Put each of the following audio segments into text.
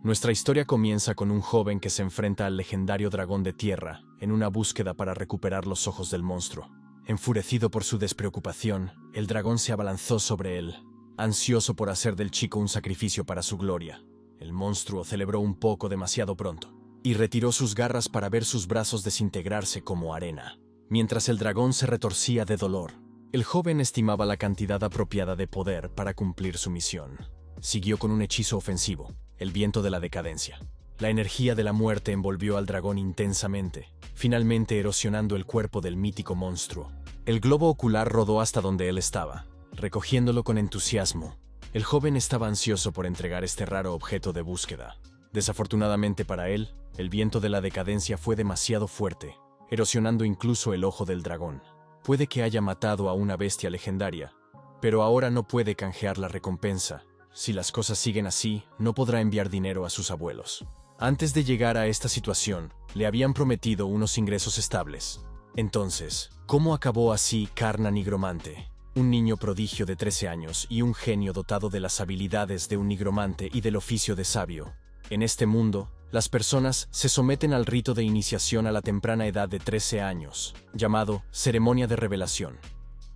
Nuestra historia comienza con un joven que se enfrenta al legendario dragón de tierra en una búsqueda para recuperar los ojos del monstruo. Enfurecido por su despreocupación, el dragón se abalanzó sobre él, ansioso por hacer del chico un sacrificio para su gloria. El monstruo celebró un poco demasiado pronto y retiró sus garras para ver sus brazos desintegrarse como arena. Mientras el dragón se retorcía de dolor, el joven estimaba la cantidad apropiada de poder para cumplir su misión. Siguió con un hechizo ofensivo, el viento de la decadencia. La energía de la muerte envolvió al dragón intensamente, finalmente erosionando el cuerpo del mítico monstruo. El globo ocular rodó hasta donde él estaba, recogiéndolo con entusiasmo. El joven estaba ansioso por entregar este raro objeto de búsqueda. Desafortunadamente para él, el viento de la decadencia fue demasiado fuerte, erosionando incluso el ojo del dragón. Puede que haya matado a una bestia legendaria, pero ahora no puede canjear la recompensa. Si las cosas siguen así, no podrá enviar dinero a sus abuelos. Antes de llegar a esta situación, le habían prometido unos ingresos estables. Entonces, ¿cómo acabó así Karna Nigromante? Un niño prodigio de 13 años y un genio dotado de las habilidades de un nigromante y del oficio de sabio. En este mundo, las personas se someten al rito de iniciación a la temprana edad de 13 años, llamado ceremonia de revelación.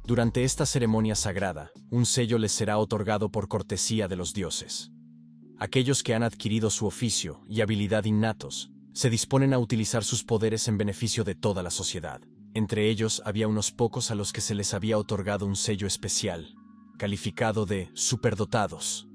Durante esta ceremonia sagrada, un sello les será otorgado por cortesía de los dioses. Aquellos que han adquirido su oficio y habilidad innatos, se disponen a utilizar sus poderes en beneficio de toda la sociedad. Entre ellos había unos pocos a los que se les había otorgado un sello especial, calificado de superdotados.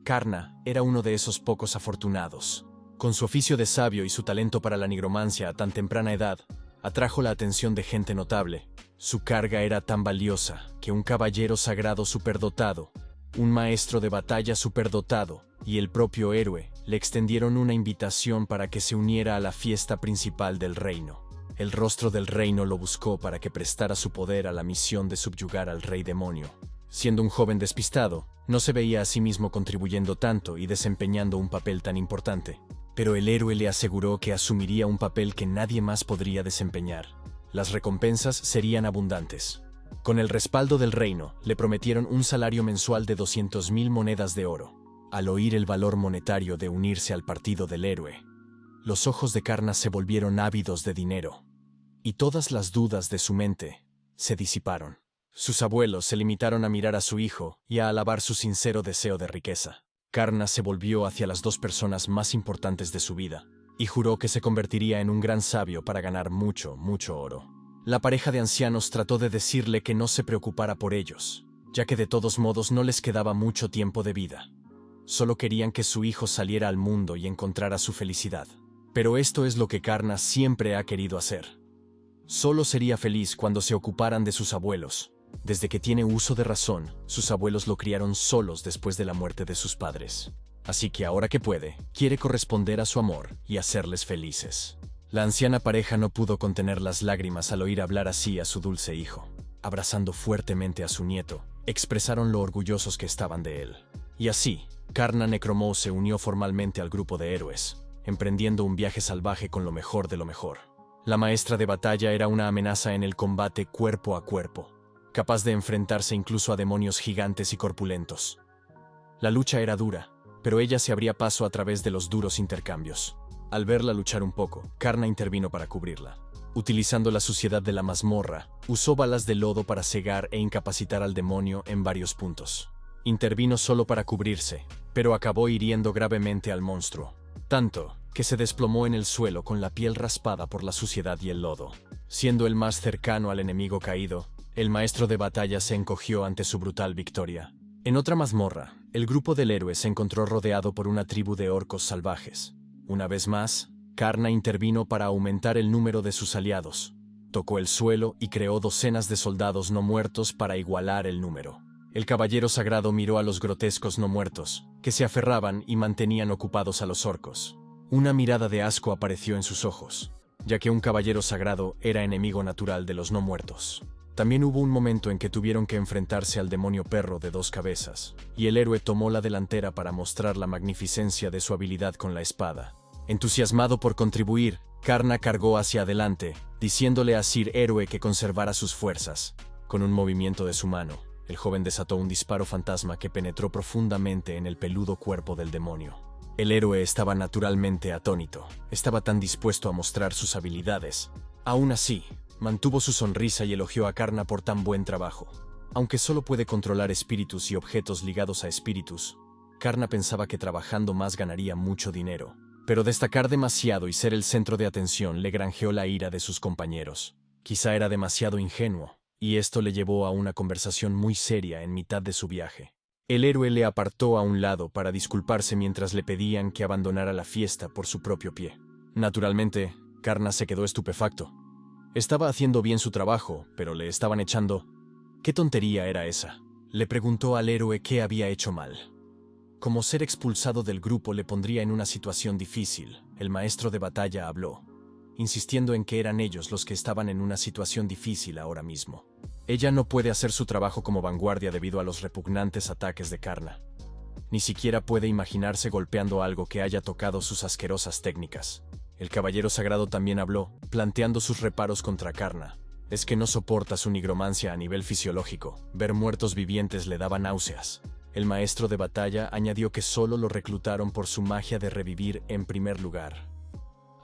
Karna era uno de esos pocos afortunados. Con su oficio de sabio y su talento para la nigromancia a tan temprana edad, atrajo la atención de gente notable. Su carga era tan valiosa que un caballero sagrado superdotado, un maestro de batalla superdotado y el propio héroe le extendieron una invitación para que se uniera a la fiesta principal del reino. El rostro del reino lo buscó para que prestara su poder a la misión de subyugar al rey demonio. Siendo un joven despistado, no se veía a sí mismo contribuyendo tanto y desempeñando un papel tan importante. Pero el héroe le aseguró que asumiría un papel que nadie más podría desempeñar. Las recompensas serían abundantes. Con el respaldo del reino, le prometieron un salario mensual de 200,000 monedas de oro. Al oír el valor monetario de unirse al partido del héroe, los ojos de Karna se volvieron ávidos de dinero, y todas las dudas de su mente se disiparon. Sus abuelos se limitaron a mirar a su hijo y a alabar su sincero deseo de riqueza. Karna se volvió hacia las dos personas más importantes de su vida, y juró que se convertiría en un gran sabio para ganar mucho, mucho oro. La pareja de ancianos trató de decirle que no se preocupara por ellos, ya que de todos modos no les quedaba mucho tiempo de vida. Solo querían que su hijo saliera al mundo y encontrara su felicidad. Pero esto es lo que Karna siempre ha querido hacer. Solo sería feliz cuando se ocuparan de sus abuelos. Desde que tiene uso de razón, sus abuelos lo criaron solos después de la muerte de sus padres. Así que ahora que puede, quiere corresponder a su amor y hacerles felices. La anciana pareja no pudo contener las lágrimas al oír hablar así a su dulce hijo. Abrazando fuertemente a su nieto, expresaron lo orgullosos que estaban de él. Y así, Karna Necromó se unió formalmente al grupo de héroes, emprendiendo un viaje salvaje con lo mejor de lo mejor. La maestra de batalla era una amenaza en el combate cuerpo a cuerpo, capaz de enfrentarse incluso a demonios gigantes y corpulentos. La lucha era dura, pero ella se abría paso a través de los duros intercambios. Al verla luchar un poco, Karna intervino para cubrirla. Utilizando la suciedad de la mazmorra, usó balas de lodo para cegar e incapacitar al demonio en varios puntos. Intervino solo para cubrirse, pero acabó hiriendo gravemente al monstruo. Tanto que se desplomó en el suelo con la piel raspada por la suciedad y el lodo. Siendo el más cercano al enemigo caído, el maestro de batalla se encogió ante su brutal victoria. En otra mazmorra, el grupo del héroe se encontró rodeado por una tribu de orcos salvajes. Una vez más, Karna intervino para aumentar el número de sus aliados. Tocó el suelo y creó docenas de soldados no muertos para igualar el número. El caballero sagrado miró a los grotescos no muertos, que se aferraban y mantenían ocupados a los orcos. Una mirada de asco apareció en sus ojos, ya que un caballero sagrado era enemigo natural de los no muertos. También hubo un momento en que tuvieron que enfrentarse al demonio perro de 2 cabezas, y el héroe tomó la delantera para mostrar la magnificencia de su habilidad con la espada. Entusiasmado por contribuir, Karna cargó hacia adelante, diciéndole a Sir Héroe que conservara sus fuerzas. Con un movimiento de su mano, el joven desató un disparo fantasma que penetró profundamente en el peludo cuerpo del demonio. El héroe estaba naturalmente atónito. Estaba tan dispuesto a mostrar sus habilidades. Aún así, mantuvo su sonrisa y elogió a Karna por tan buen trabajo. Aunque solo puede controlar espíritus y objetos ligados a espíritus, Karna pensaba que trabajando más ganaría mucho dinero. Pero destacar demasiado y ser el centro de atención le granjeó la ira de sus compañeros. Quizá era demasiado ingenuo, y esto le llevó a una conversación muy seria en mitad de su viaje. El héroe le apartó a un lado para disculparse mientras le pedían que abandonara la fiesta por su propio pie. Naturalmente, Karna se quedó estupefacto. Estaba haciendo bien su trabajo, pero le estaban echando. ¿Qué tontería era esa? Le preguntó al héroe qué había hecho mal. Como ser expulsado del grupo le pondría en una situación difícil, el maestro de batalla habló, insistiendo en que eran ellos los que estaban en una situación difícil ahora mismo. Ella no puede hacer su trabajo como vanguardia debido a los repugnantes ataques de Karna. Ni siquiera puede imaginarse golpeando algo que haya tocado sus asquerosas técnicas. El caballero sagrado también habló, planteando sus reparos contra Karna. Es que no soporta su nigromancia a nivel fisiológico. Ver muertos vivientes le daba náuseas. El maestro de batalla añadió que solo lo reclutaron por su magia de revivir en primer lugar.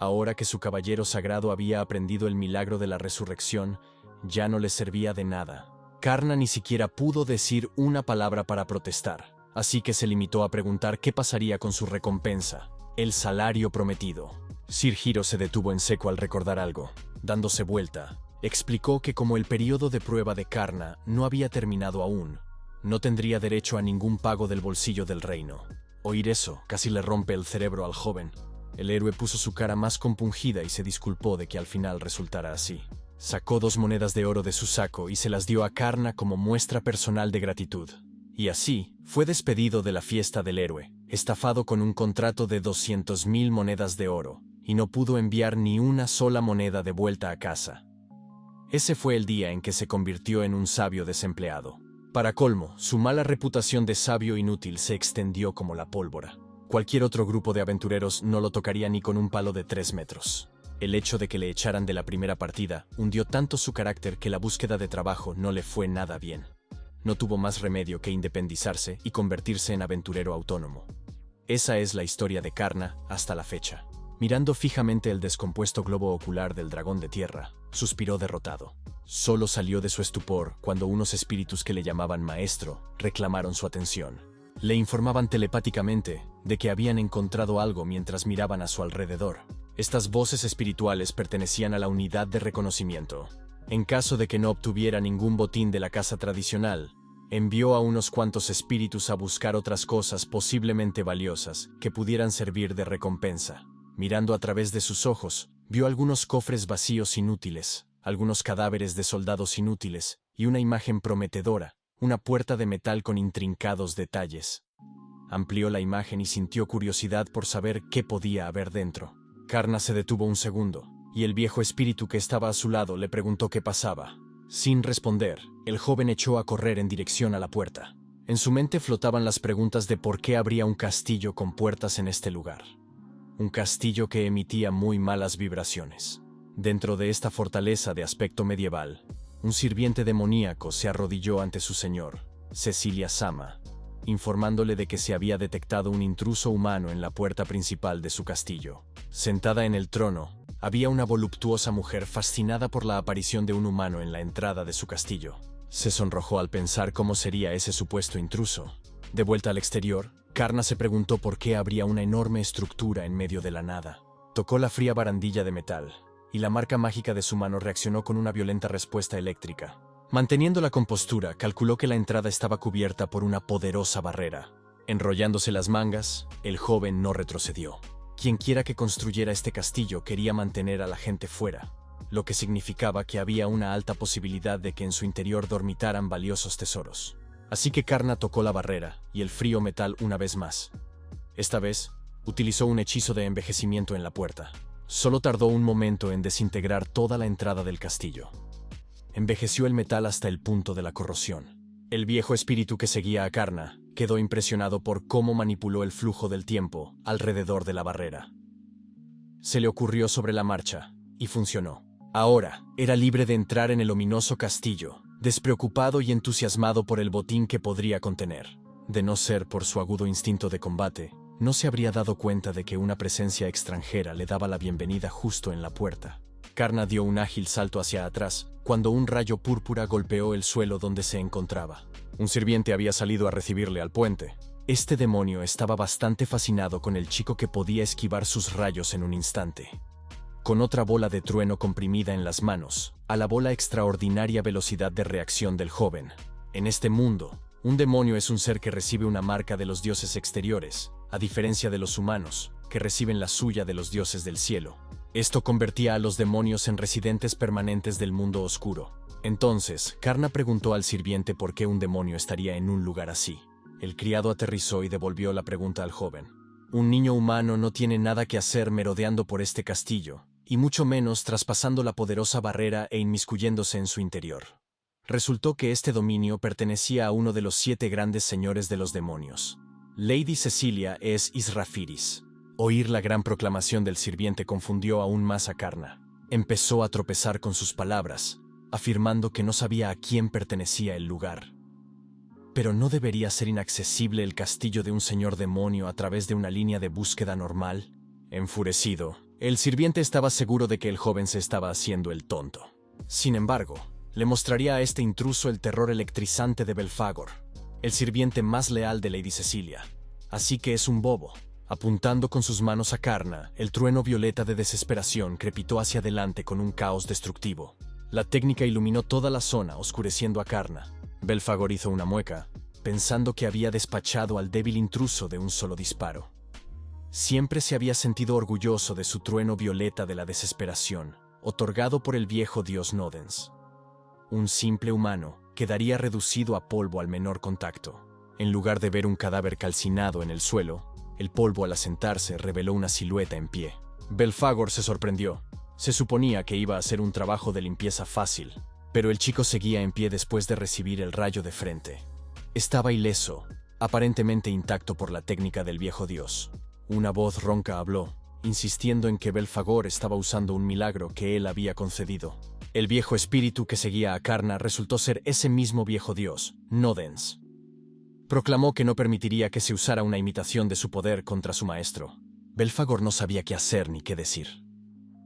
Ahora que su caballero sagrado había aprendido el milagro de la resurrección, ya no le servía de nada. Karna ni siquiera pudo decir una palabra para protestar, así que se limitó a preguntar qué pasaría con su recompensa, el salario prometido. Sir Hiro se detuvo en seco al recordar algo. Dándose vuelta, explicó que como el periodo de prueba de Karna no había terminado aún, no tendría derecho a ningún pago del bolsillo del reino. Oír eso casi le rompe el cerebro al joven. El héroe puso su cara más compungida y se disculpó de que al final resultara así. Sacó 2 monedas de oro de su saco y se las dio a Karna como muestra personal de gratitud. Y así, fue despedido de la fiesta del héroe, estafado con un contrato de 200.000 monedas de oro, y no pudo enviar ni una sola moneda de vuelta a casa. Ese fue el día en que se convirtió en un sabio desempleado. Para colmo, su mala reputación de sabio inútil se extendió como la pólvora. Cualquier otro grupo de aventureros no lo tocaría ni con un palo de 3 metros. El hecho de que le echaran de la primera partida hundió tanto su carácter que la búsqueda de trabajo no le fue nada bien. No tuvo más remedio que independizarse y convertirse en aventurero autónomo. Esa es la historia de Karna hasta la fecha. Mirando fijamente el descompuesto globo ocular del dragón de tierra, suspiró derrotado. Solo salió de su estupor cuando unos espíritus que le llamaban maestro reclamaron su atención. Le informaban telepáticamente de que habían encontrado algo mientras miraban a su alrededor. Estas voces espirituales pertenecían a la unidad de reconocimiento. En caso de que no obtuviera ningún botín de la casa tradicional, envió a unos cuantos espíritus a buscar otras cosas posiblemente valiosas que pudieran servir de recompensa. Mirando a través de sus ojos, vio algunos cofres vacíos inútiles, algunos cadáveres de soldados inútiles y una imagen prometedora, una puerta de metal con intrincados detalles. Amplió la imagen y sintió curiosidad por saber qué podía haber dentro. Karna se detuvo un segundo, y el viejo espíritu que estaba a su lado le preguntó qué pasaba. Sin responder, el joven echó a correr en dirección a la puerta. En su mente flotaban las preguntas de por qué habría un castillo con puertas en este lugar. Un castillo que emitía muy malas vibraciones. Dentro de esta fortaleza de aspecto medieval, un sirviente demoníaco se arrodilló ante su señor, Cecilia Sama, informándole de que se había detectado un intruso humano en la puerta principal de su castillo. Sentada en el trono, había una voluptuosa mujer fascinada por la aparición de un humano en la entrada de su castillo. Se sonrojó al pensar cómo sería ese supuesto intruso. De vuelta al exterior, Karna se preguntó por qué habría una enorme estructura en medio de la nada. Tocó la fría barandilla de metal, y la marca mágica de su mano reaccionó con una violenta respuesta eléctrica. Manteniendo la compostura, calculó que la entrada estaba cubierta por una poderosa barrera. Enrollándose las mangas, el joven no retrocedió. Quienquiera que construyera este castillo quería mantener a la gente fuera, lo que significaba que había una alta posibilidad de que en su interior dormitaran valiosos tesoros. Así que Karna tocó la barrera y el frío metal una vez más. Esta vez, utilizó un hechizo de envejecimiento en la puerta. Solo tardó un momento en desintegrar toda la entrada del castillo. Envejeció el metal hasta el punto de la corrosión. El viejo espíritu que seguía a Karna quedó impresionado por cómo manipuló el flujo del tiempo alrededor de la barrera. Se le ocurrió sobre la marcha, y funcionó. Ahora, era libre de entrar en el ominoso castillo, despreocupado y entusiasmado por el botín que podría contener. De no ser por su agudo instinto de combate, no se habría dado cuenta de que una presencia extranjera le daba la bienvenida justo en la puerta. Karna dio un ágil salto hacia atrás, cuando un rayo púrpura golpeó el suelo donde se encontraba. Un sirviente había salido a recibirle al puente. Este demonio estaba bastante fascinado con el chico que podía esquivar sus rayos en un instante. Con otra bola de trueno comprimida en las manos, alabó la extraordinaria velocidad de reacción del joven. En este mundo, un demonio es un ser que recibe una marca de los dioses exteriores, a diferencia de los humanos, que reciben la suya de los dioses del cielo. Esto convertía a los demonios en residentes permanentes del mundo oscuro. Entonces, Karna preguntó al sirviente por qué un demonio estaría en un lugar así. El criado aterrizó y devolvió la pregunta al joven. Un niño humano no tiene nada que hacer merodeando por este castillo, y mucho menos traspasando la poderosa barrera e inmiscuyéndose en su interior. Resultó que este dominio pertenecía a uno de los 7 grandes señores de los demonios. Lady Cecilia es Israfiris. Oír la gran proclamación del sirviente confundió aún más a Karna. Empezó a tropezar con sus palabras, afirmando que no sabía a quién pertenecía el lugar. Pero ¿no debería ser inaccesible el castillo de un señor demonio a través de una línea de búsqueda normal? Enfurecido, el sirviente estaba seguro de que el joven se estaba haciendo el tonto. Sin embargo, le mostraría a este intruso el terror electrizante de Belphagor, el sirviente más leal de Lady Cecilia. Así que es un bobo. Apuntando con sus manos a Karna, el trueno violeta de desesperación crepitó hacia adelante con un caos destructivo. La técnica iluminó toda la zona, oscureciendo a Karna. Belphagor hizo una mueca, pensando que había despachado al débil intruso de un solo disparo. Siempre se había sentido orgulloso de su trueno violeta de la desesperación, otorgado por el viejo dios Nodens. Un simple humano quedaría reducido a polvo al menor contacto. En lugar de ver un cadáver calcinado en el suelo, el polvo al asentarse reveló una silueta en pie. Belphagor se sorprendió. Se suponía que iba a ser un trabajo de limpieza fácil, pero el chico seguía en pie después de recibir el rayo de frente. Estaba ileso, aparentemente intacto por la técnica del viejo dios. Una voz ronca habló, insistiendo en que Belphagor estaba usando un milagro que él había concedido. El viejo espíritu que seguía a Karna resultó ser ese mismo viejo dios, Nodens. Proclamó que no permitiría que se usara una imitación de su poder contra su maestro. Belphagor no sabía qué hacer ni qué decir.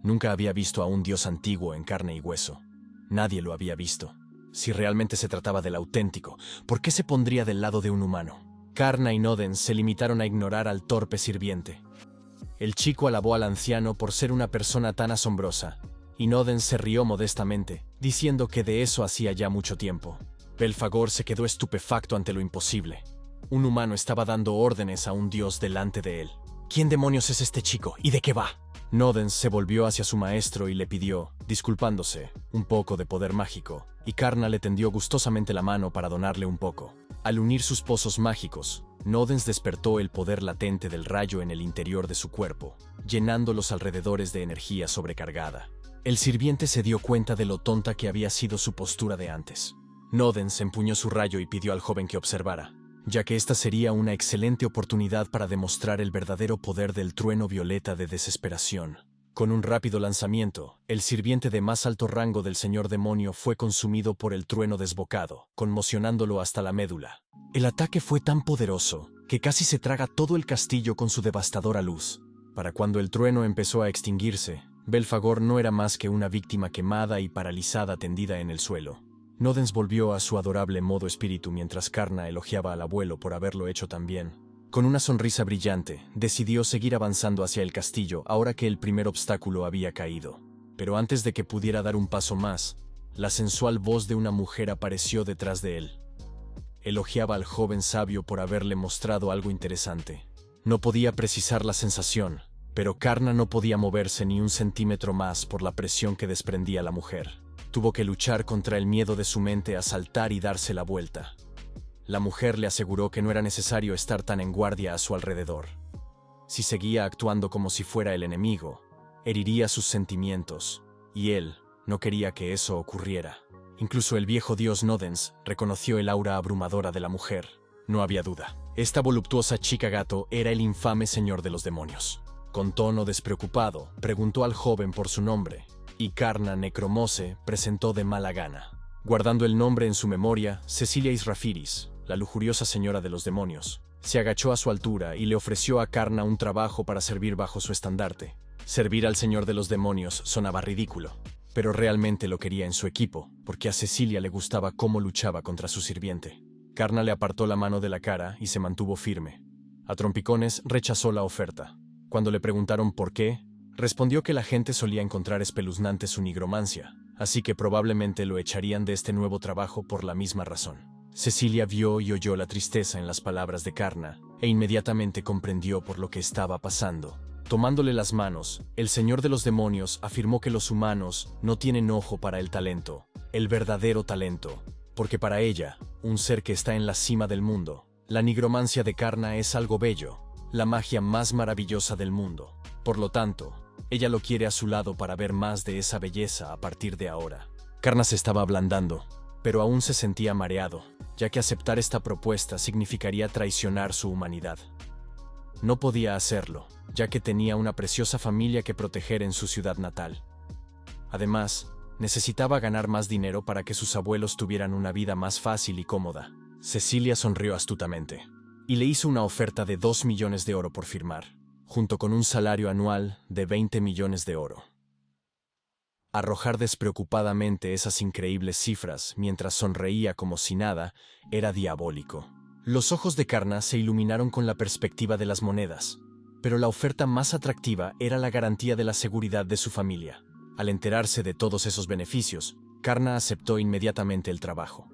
Nunca había visto a un dios antiguo en carne y hueso. Nadie lo había visto. Si realmente se trataba del auténtico, ¿por qué se pondría del lado de un humano? Karna y Nodens se limitaron a ignorar al torpe sirviente. El chico alabó al anciano por ser una persona tan asombrosa, y Nodens se rió modestamente, diciendo que de eso hacía ya mucho tiempo. Belphagor se quedó estupefacto ante lo imposible. Un humano estaba dando órdenes a un dios delante de él. ¿Quién demonios es este chico y de qué va? Nodens se volvió hacia su maestro y le pidió, disculpándose, un poco de poder mágico, y Karna le tendió gustosamente la mano para donarle un poco. Al unir sus pozos mágicos, Nodens despertó el poder latente del rayo en el interior de su cuerpo, llenando los alrededores de energía sobrecargada. El sirviente se dio cuenta de lo tonta que había sido su postura de antes. Nodens empuñó su rayo y pidió al joven que observara, ya que esta sería una excelente oportunidad para demostrar el verdadero poder del trueno violeta de desesperación. Con un rápido lanzamiento, el sirviente de más alto rango del señor demonio fue consumido por el trueno desbocado, conmocionándolo hasta la médula. El ataque fue tan poderoso que casi se traga todo el castillo con su devastadora luz. Para cuando el trueno empezó a extinguirse, Belphagor no era más que una víctima quemada y paralizada tendida en el suelo. Nodens volvió a su adorable modo espíritu mientras Karna elogiaba al abuelo por haberlo hecho tan bien. Con una sonrisa brillante, decidió seguir avanzando hacia el castillo ahora que el primer obstáculo había caído. Pero antes de que pudiera dar un paso más, la sensual voz de una mujer apareció detrás de él. Elogiaba al joven sabio por haberle mostrado algo interesante. No podía precisar la sensación, pero Karna no podía moverse ni un centímetro más por la presión que desprendía la mujer. Tuvo que luchar contra el miedo de su mente a saltar y darse la vuelta. La mujer le aseguró que no era necesario estar tan en guardia a su alrededor. Si seguía actuando como si fuera el enemigo, heriría sus sentimientos, y él no quería que eso ocurriera. Incluso el viejo dios Nodens reconoció el aura abrumadora de la mujer. No había duda. Esta voluptuosa chica gato era el infame señor de los demonios. Con tono despreocupado, preguntó al joven por su nombre, y Karna Necromose presentó de mala gana. Guardando el nombre en su memoria, Cecilia Israfiris, la lujuriosa señora de los demonios, Se agachó a su altura y le ofreció a Karna un trabajo para servir bajo su estandarte. Servir al Señor de los Demonios sonaba ridículo, pero realmente lo quería en su equipo, porque a Cecilia le gustaba cómo luchaba contra su sirviente. Karna le apartó la mano de la cara y se mantuvo firme. A trompicones rechazó la oferta. Cuando le preguntaron por qué, respondió que la gente solía encontrar espeluznante su nigromancia, así que probablemente lo echarían de este nuevo trabajo por la misma razón. Cecilia vio y oyó la tristeza en las palabras de Karna, e inmediatamente comprendió por lo que estaba pasando. Tomándole las manos, el Señor de los Demonios afirmó que los humanos no tienen ojo para el talento, el verdadero talento, porque para ella, un ser que está en la cima del mundo, la nigromancia de Karna es algo bello, la magia más maravillosa del mundo. Por lo tanto, ella lo quiere a su lado para ver más de esa belleza a partir de ahora. Karna se estaba ablandando, pero aún se sentía mareado, ya que aceptar esta propuesta significaría traicionar su humanidad. No podía hacerlo, ya que tenía una preciosa familia que proteger en su ciudad natal. Además, necesitaba ganar más dinero para que sus abuelos tuvieran una vida más fácil y cómoda. Cecilia sonrió astutamente, y le hizo una oferta de 2 millones de oro por firmar, junto con un salario anual de 20 millones de oro. Arrojar despreocupadamente esas increíbles cifras mientras sonreía como si nada era diabólico. Los ojos de Karna se iluminaron con la perspectiva de las monedas, pero la oferta más atractiva era la garantía de la seguridad de su familia. Al enterarse de todos esos beneficios, Karna aceptó inmediatamente el trabajo.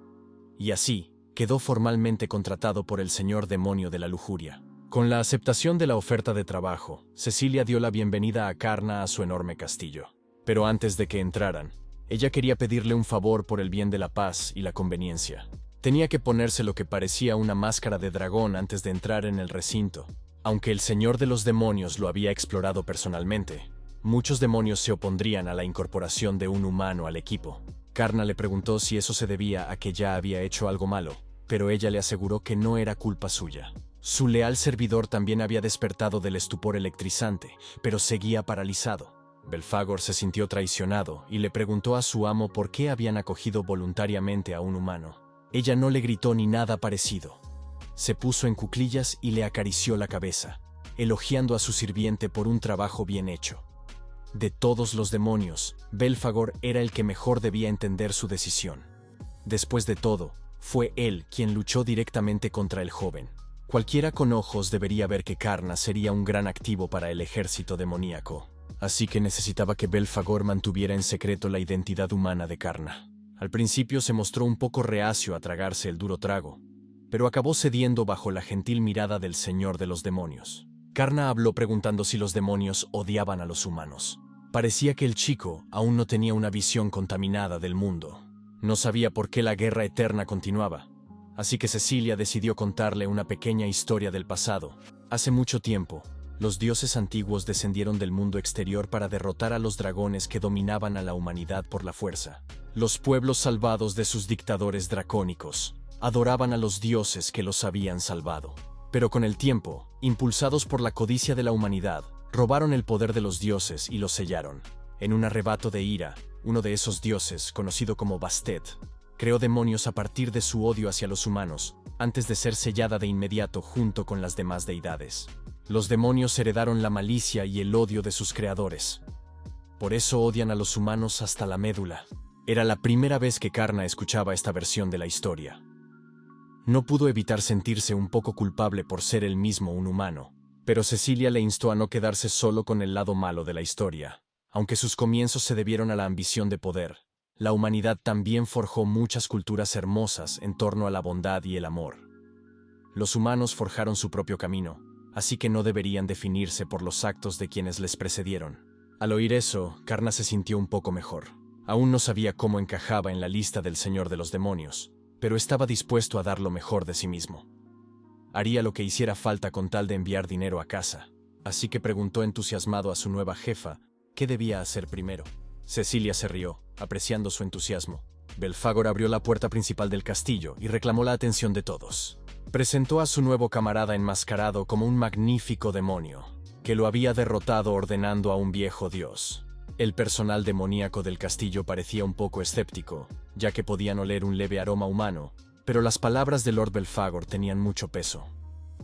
Y así, quedó formalmente contratado por el señor demonio de la lujuria. Con la aceptación de la oferta de trabajo, Cecilia dio la bienvenida a Karna a su enorme castillo. Pero antes de que entraran, ella quería pedirle un favor por el bien de la paz y la conveniencia. Tenía que ponerse lo que parecía una máscara de dragón antes de entrar en el recinto. Aunque el Señor de los Demonios lo había explorado personalmente, muchos demonios se opondrían a la incorporación de un humano al equipo. Karna le preguntó si eso se debía a que ya había hecho algo malo, pero ella le aseguró que no era culpa suya. Su leal servidor también había despertado del estupor electrizante, pero seguía paralizado. Belphagor se sintió traicionado y le preguntó a su amo por qué habían acogido voluntariamente a un humano. Ella no le gritó ni nada parecido. Se puso en cuclillas y le acarició la cabeza, elogiando a su sirviente por un trabajo bien hecho. De todos los demonios, Belphagor era el que mejor debía entender su decisión. Después de todo, fue él quien luchó directamente contra el joven. Cualquiera con ojos debería ver que Karna sería un gran activo para el ejército demoníaco. Así que necesitaba que Belphagor mantuviera en secreto la identidad humana de Karna. Al principio se mostró un poco reacio a tragarse el duro trago, pero acabó cediendo bajo la gentil mirada del Señor de los Demonios. Karna habló preguntando si los demonios odiaban a los humanos. Parecía que el chico aún no tenía una visión contaminada del mundo. No sabía por qué la guerra eterna continuaba, así que Cecilia decidió contarle una pequeña historia del pasado. Hace mucho tiempo, los dioses antiguos descendieron del mundo exterior para derrotar a los dragones que dominaban a la humanidad por la fuerza. Los pueblos salvados de sus dictadores dracónicos adoraban a los dioses que los habían salvado. Pero con el tiempo, impulsados por la codicia de la humanidad, robaron el poder de los dioses y los sellaron. En un arrebato de ira, uno de esos dioses, conocido como Bastet, creó demonios a partir de su odio hacia los humanos, antes de ser sellada de inmediato junto con las demás deidades. Los demonios heredaron la malicia y el odio de sus creadores. Por eso odian a los humanos hasta la médula. Era la primera vez que Karna escuchaba esta versión de la historia. No pudo evitar sentirse un poco culpable por ser él mismo un humano, pero Cecilia le instó a no quedarse solo con el lado malo de la historia. Aunque sus comienzos se debieron a la ambición de poder, la humanidad también forjó muchas culturas hermosas en torno a la bondad y el amor. Los humanos forjaron su propio camino, así que no deberían definirse por los actos de quienes les precedieron. Al oír eso, Karna se sintió un poco mejor. Aún no sabía cómo encajaba en la lista del Señor de los Demonios, pero estaba dispuesto a dar lo mejor de sí mismo. Haría lo que hiciera falta con tal de enviar dinero a casa, así que preguntó entusiasmado a su nueva jefa qué debía hacer primero. Cecilia se rió, apreciando su entusiasmo. Belphagor abrió la puerta principal del castillo y reclamó la atención de todos. Presentó a su nuevo camarada enmascarado como un magnífico demonio, que lo había derrotado ordenando a un viejo dios. El personal demoníaco del castillo parecía un poco escéptico, ya que podían oler un leve aroma humano, pero las palabras de Lord Belphagor tenían mucho peso.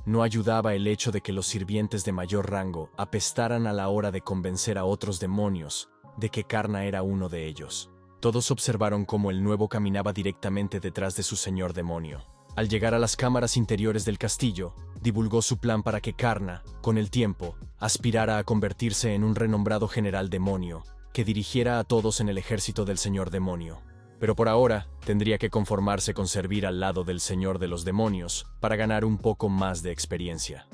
No ayudaba el hecho de que los sirvientes de mayor rango apestaran a la hora de convencer a otros demonios de que Karna era uno de ellos. Todos observaron cómo el nuevo caminaba directamente detrás de su señor demonio. Al llegar a las cámaras interiores del castillo, divulgó su plan para que Karna, con el tiempo, aspirara a convertirse en un renombrado general demonio, que dirigiera a todos en el ejército del señor demonio. Pero por ahora, tendría que conformarse con servir al lado del señor de los demonios para ganar un poco más de experiencia.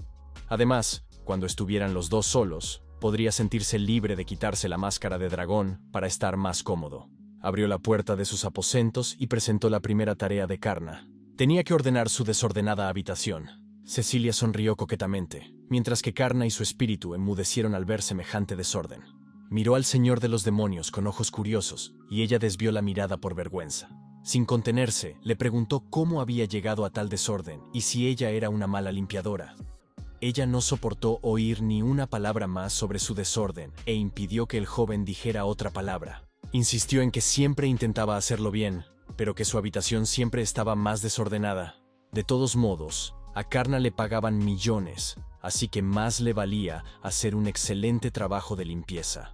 Además, cuando estuvieran los dos solos, podría sentirse libre de quitarse la máscara de dragón para estar más cómodo. Abrió la puerta de sus aposentos y presentó la primera tarea de Karna. Tenía que ordenar su desordenada habitación. Cecilia sonrió coquetamente, mientras que Karna y su espíritu enmudecieron al ver semejante desorden. Miró al señor de los demonios con ojos curiosos, y ella desvió la mirada por vergüenza. Sin contenerse, le preguntó cómo había llegado a tal desorden y si ella era una mala limpiadora. Ella no soportó oír ni una palabra más sobre su desorden e impidió que el joven dijera otra palabra. Insistió en que siempre intentaba hacerlo bien, pero que su habitación siempre estaba más desordenada. De todos modos, a Karna le pagaban millones, así que más le valía hacer un excelente trabajo de limpieza.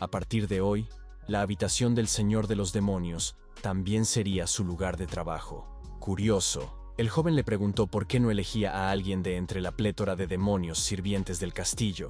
A partir de hoy, la habitación del Señor de los Demonios también sería su lugar de trabajo. Curioso, el joven le preguntó por qué no elegía a alguien de entre la plétora de demonios sirvientes del castillo.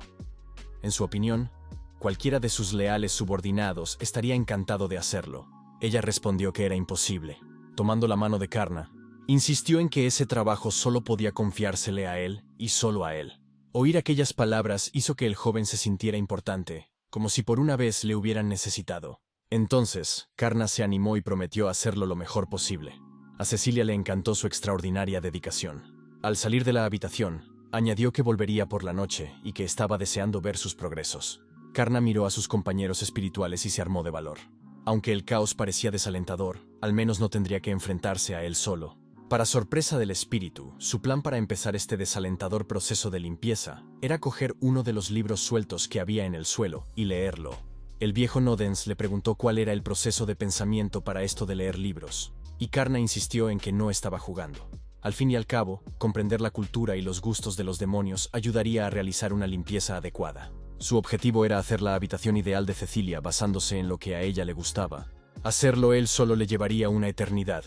En su opinión, cualquiera de sus leales subordinados estaría encantado de hacerlo. Ella respondió que era imposible. Tomando la mano de Karna, insistió en que ese trabajo solo podía confiársele a él y solo a él. Oír aquellas palabras hizo que el joven se sintiera importante, como si por una vez le hubieran necesitado. Entonces, Karna se animó y prometió hacerlo lo mejor posible. A Cecilia le encantó su extraordinaria dedicación. Al salir de la habitación, añadió que volvería por la noche y que estaba deseando ver sus progresos. Karna miró a sus compañeros espirituales y se armó de valor. Aunque el caos parecía desalentador, al menos no tendría que enfrentarse a él solo. Para sorpresa del espíritu, su plan para empezar este desalentador proceso de limpieza era coger uno de los libros sueltos que había en el suelo y leerlo. El viejo Nodens le preguntó cuál era el proceso de pensamiento para esto de leer libros, y Karna insistió en que no estaba jugando. Al fin y al cabo, comprender la cultura y los gustos de los demonios ayudaría a realizar una limpieza adecuada. Su objetivo era hacer la habitación ideal de Cecilia basándose en lo que a ella le gustaba. Hacerlo él solo le llevaría una eternidad.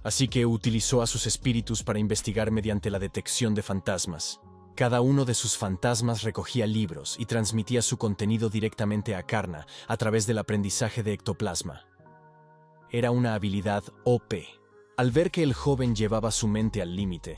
Así que utilizó a sus espíritus para investigar mediante la detección de fantasmas. Cada uno de sus fantasmas recogía libros y transmitía su contenido directamente a Karna a través del aprendizaje de ectoplasma. Era una habilidad OP. Al ver que el joven llevaba su mente al límite,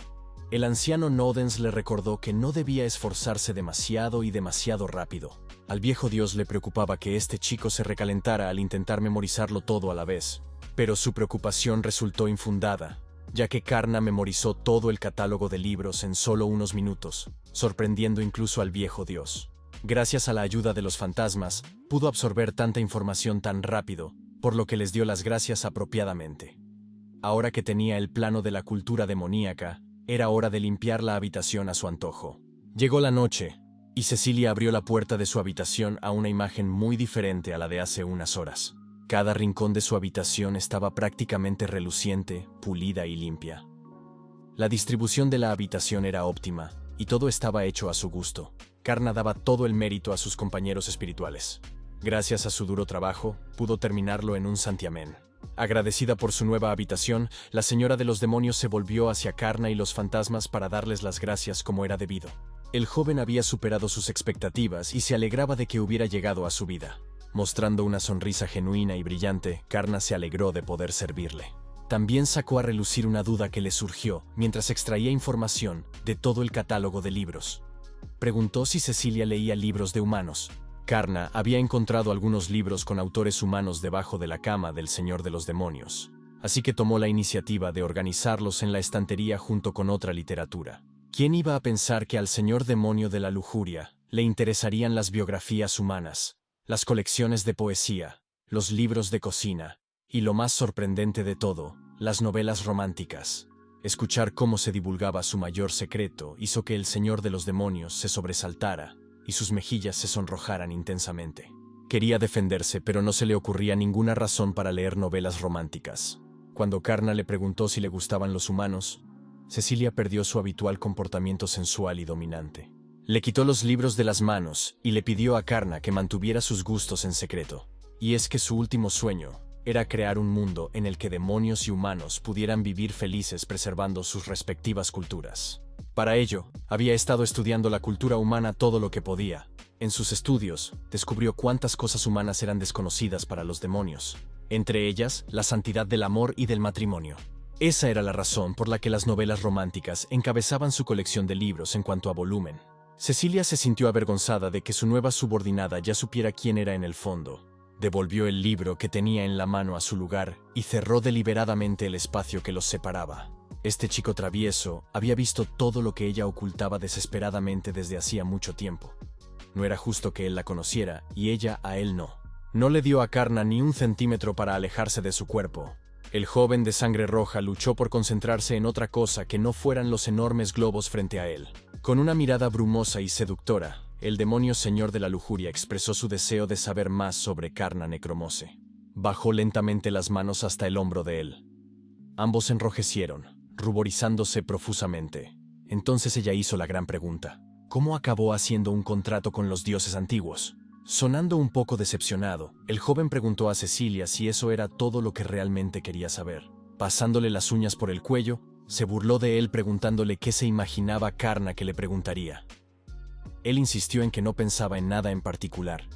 el anciano Nodens le recordó que no debía esforzarse demasiado y demasiado rápido. Al viejo dios le preocupaba que este chico se recalentara al intentar memorizarlo todo a la vez. Pero su preocupación resultó infundada, ya que Karna memorizó todo el catálogo de libros en solo unos minutos, sorprendiendo incluso al viejo dios. Gracias a la ayuda de los fantasmas, pudo absorber tanta información tan rápido, por lo que les dio las gracias apropiadamente. Ahora que tenía el plano de la cultura demoníaca, era hora de limpiar la habitación a su antojo. Llegó la noche, y Cecilia abrió la puerta de su habitación a una imagen muy diferente a la de hace unas horas. Cada rincón de su habitación estaba prácticamente reluciente, pulida y limpia. La distribución de la habitación era óptima, y todo estaba hecho a su gusto. Karna daba todo el mérito a sus compañeros espirituales. Gracias a su duro trabajo, pudo terminarlo en un santiamén. Agradecida por su nueva habitación, la señora de los demonios se volvió hacia Karna y los fantasmas para darles las gracias como era debido. El joven había superado sus expectativas y se alegraba de que hubiera llegado a su vida. Mostrando una sonrisa genuina y brillante, Karna se alegró de poder servirle. También sacó a relucir una duda que le surgió mientras extraía información de todo el catálogo de libros. Preguntó si Cecilia leía libros de humanos. Karna había encontrado algunos libros con autores humanos debajo de la cama del Señor de los Demonios, así que tomó la iniciativa de organizarlos en la estantería junto con otra literatura. ¿Quién iba a pensar que al Señor Demonio de la Lujuria le interesarían las biografías humanas, las colecciones de poesía, los libros de cocina, y lo más sorprendente de todo, las novelas románticas? Escuchar cómo se divulgaba su mayor secreto hizo que el Señor de los Demonios se sobresaltara y sus mejillas se sonrojaran intensamente. Quería defenderse, pero no se le ocurría ninguna razón para leer novelas románticas. Cuando Karna le preguntó si le gustaban los humanos, Cecilia perdió su habitual comportamiento sensual y dominante. Le quitó los libros de las manos y le pidió a Karna que mantuviera sus gustos en secreto. Y es que su último sueño era crear un mundo en el que demonios y humanos pudieran vivir felices preservando sus respectivas culturas. Para ello, había estado estudiando la cultura humana todo lo que podía. En sus estudios, descubrió cuántas cosas humanas eran desconocidas para los demonios, entre ellas la santidad del amor y del matrimonio. Esa era la razón por la que las novelas románticas encabezaban su colección de libros en cuanto a volumen. Cecilia se sintió avergonzada de que su nueva subordinada ya supiera quién era en el fondo. Devolvió el libro que tenía en la mano a su lugar y cerró deliberadamente el espacio que los separaba. Este chico travieso había visto todo lo que ella ocultaba desesperadamente desde hacía mucho tiempo. No era justo que él la conociera y ella a él no. No le dio a Karna ni un centímetro para alejarse de su cuerpo. El joven de sangre roja luchó por concentrarse en otra cosa que no fueran los enormes globos frente a él. Con una mirada brumosa y seductora, el demonio señor de la lujuria expresó su deseo de saber más sobre Karna Necromose. Bajó lentamente las manos hasta el hombro de él. Ambos enrojecieron, ruborizándose profusamente. Entonces ella hizo la gran pregunta: ¿cómo acabó haciendo un contrato con los dioses antiguos? Sonando un poco decepcionado, el joven preguntó a Cecilia si eso era todo lo que realmente quería saber. Pasándole las uñas por el cuello, se burló de él preguntándole qué se imaginaba Karna que le preguntaría. Él insistió en que no pensaba en nada en particular,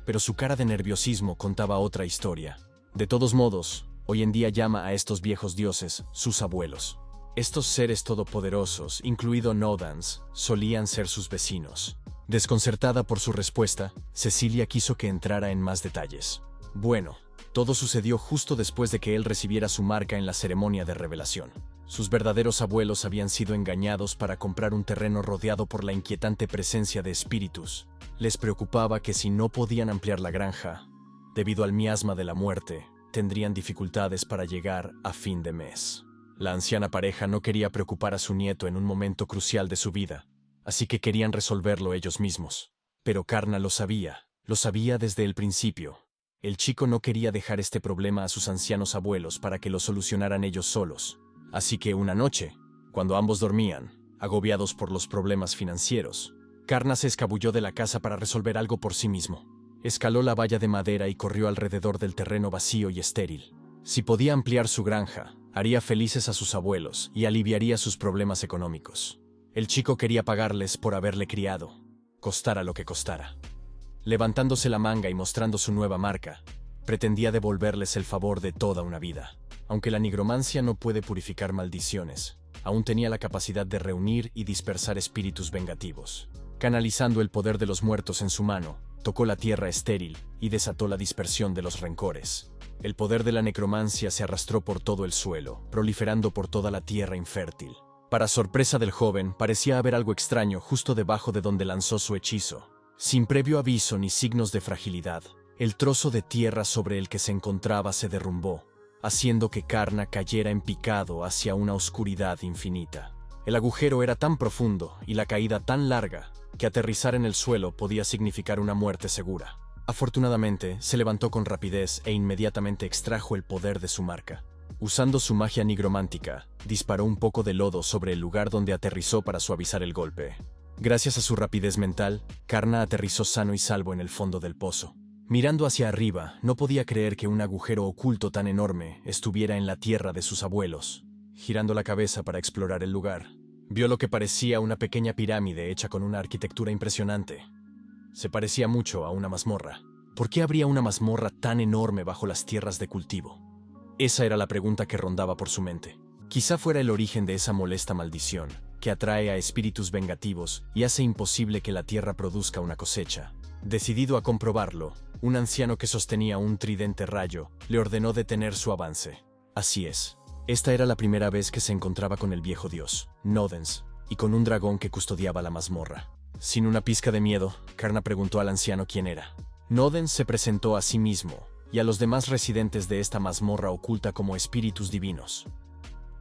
pero su cara de nerviosismo contaba otra historia. De todos modos, hoy en día llama a estos viejos dioses sus abuelos. Estos seres todopoderosos, incluido Nodens, solían ser sus vecinos. Desconcertada por su respuesta, Cecilia quiso que entrara en más detalles. Bueno, todo sucedió justo después de que él recibiera su marca en la ceremonia de revelación. Sus verdaderos abuelos habían sido engañados para comprar un terreno rodeado por la inquietante presencia de espíritus. Les preocupaba que si no podían ampliar la granja, debido al miasma de la muerte, tendrían dificultades para llegar a fin de mes. La anciana pareja no quería preocupar a su nieto en un momento crucial de su vida, así que querían resolverlo ellos mismos. Pero Karna lo sabía desde el principio. El chico no quería dejar este problema a sus ancianos abuelos para que lo solucionaran ellos solos. Así que una noche, cuando ambos dormían, agobiados por los problemas financieros, Karna se escabulló de la casa para resolver algo por sí mismo. Escaló la valla de madera y corrió alrededor del terreno vacío y estéril. Si podía ampliar su granja, haría felices a sus abuelos y aliviaría sus problemas económicos. El chico quería pagarles por haberle criado, costara lo que costara. Levantándose la manga y mostrando su nueva marca, pretendía devolverles el favor de toda una vida. Aunque la nigromancia no puede purificar maldiciones, aún tenía la capacidad de reunir y dispersar espíritus vengativos. Canalizando el poder de los muertos en su mano, tocó la tierra estéril y desató la dispersión de los rencores. El poder de la necromancia se arrastró por todo el suelo, proliferando por toda la tierra infértil. Para sorpresa del joven, parecía haber algo extraño justo debajo de donde lanzó su hechizo. Sin previo aviso ni signos de fragilidad, el trozo de tierra sobre el que se encontraba se derrumbó, haciendo que Karna cayera en picado hacia una oscuridad infinita. El agujero era tan profundo y la caída tan larga que aterrizar en el suelo podía significar una muerte segura. Afortunadamente, se levantó con rapidez e inmediatamente extrajo el poder de su marca. Usando su magia nigromántica, disparó un poco de lodo sobre el lugar donde aterrizó para suavizar el golpe. Gracias a su rapidez mental, Karna aterrizó sano y salvo en el fondo del pozo. Mirando hacia arriba, no podía creer que un agujero oculto tan enorme estuviera en la tierra de sus abuelos. Girando la cabeza para explorar el lugar, vio lo que parecía una pequeña pirámide hecha con una arquitectura impresionante. Se parecía mucho a una mazmorra. ¿Por qué habría una mazmorra tan enorme bajo las tierras de cultivo? Esa era la pregunta que rondaba por su mente. Quizá fuera el origen de esa molesta maldición, que atrae a espíritus vengativos y hace imposible que la tierra produzca una cosecha. Decidido a comprobarlo, un anciano que sostenía un tridente rayo le ordenó detener su avance. Así es. Esta era la primera vez que se encontraba con el viejo dios, Nodens, y con un dragón que custodiaba la mazmorra. Sin una pizca de miedo, Karna preguntó al anciano quién era. Nodens se presentó a sí mismo y a los demás residentes de esta mazmorra oculta como espíritus divinos.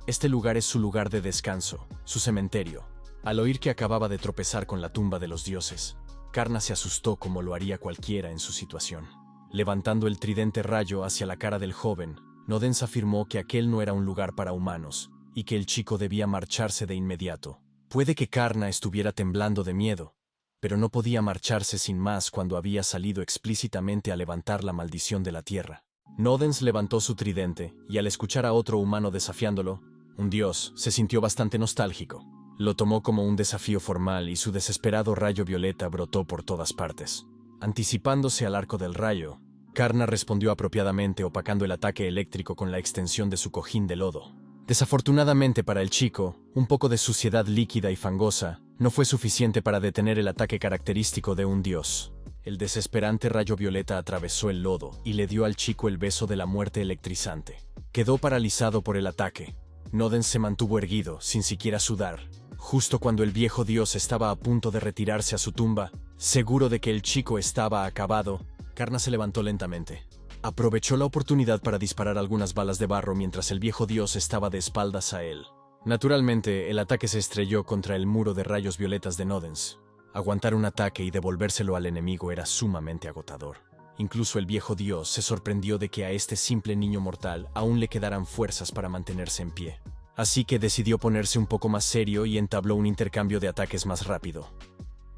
Este lugar es su lugar de descanso, su cementerio. Al oír que acababa de tropezar con la tumba de los dioses, Karna se asustó como lo haría cualquiera en su situación. Levantando el tridente rayo hacia la cara del joven, Nodens afirmó que aquel no era un lugar para humanos y que el chico debía marcharse de inmediato. Puede que Karna estuviera temblando de miedo, pero no podía marcharse sin más cuando había salido explícitamente a levantar la maldición de la tierra. Nodens levantó su tridente y al escuchar a otro humano desafiándolo, un dios, se sintió bastante nostálgico. Lo tomó como un desafío formal y su desesperado rayo violeta brotó por todas partes. Anticipándose al arco del rayo, Karna respondió apropiadamente opacando el ataque eléctrico con la extensión de su cojín de lodo. Desafortunadamente para el chico, un poco de suciedad líquida y fangosa no fue suficiente para detener el ataque característico de un dios. El desesperante rayo violeta atravesó el lodo y le dio al chico el beso de la muerte electrizante. Quedó paralizado por el ataque. Nodens se mantuvo erguido, sin siquiera sudar. Justo cuando el viejo dios estaba a punto de retirarse a su tumba, seguro de que el chico estaba acabado, Karna se levantó lentamente. Aprovechó la oportunidad para disparar algunas balas de barro mientras el viejo dios estaba de espaldas a él. Naturalmente, el ataque se estrelló contra el muro de rayos violetas de Nodens. Aguantar un ataque y devolvérselo al enemigo era sumamente agotador. Incluso el viejo dios se sorprendió de que a este simple niño mortal aún le quedaran fuerzas para mantenerse en pie. Así que decidió ponerse un poco más serio y entabló un intercambio de ataques más rápido.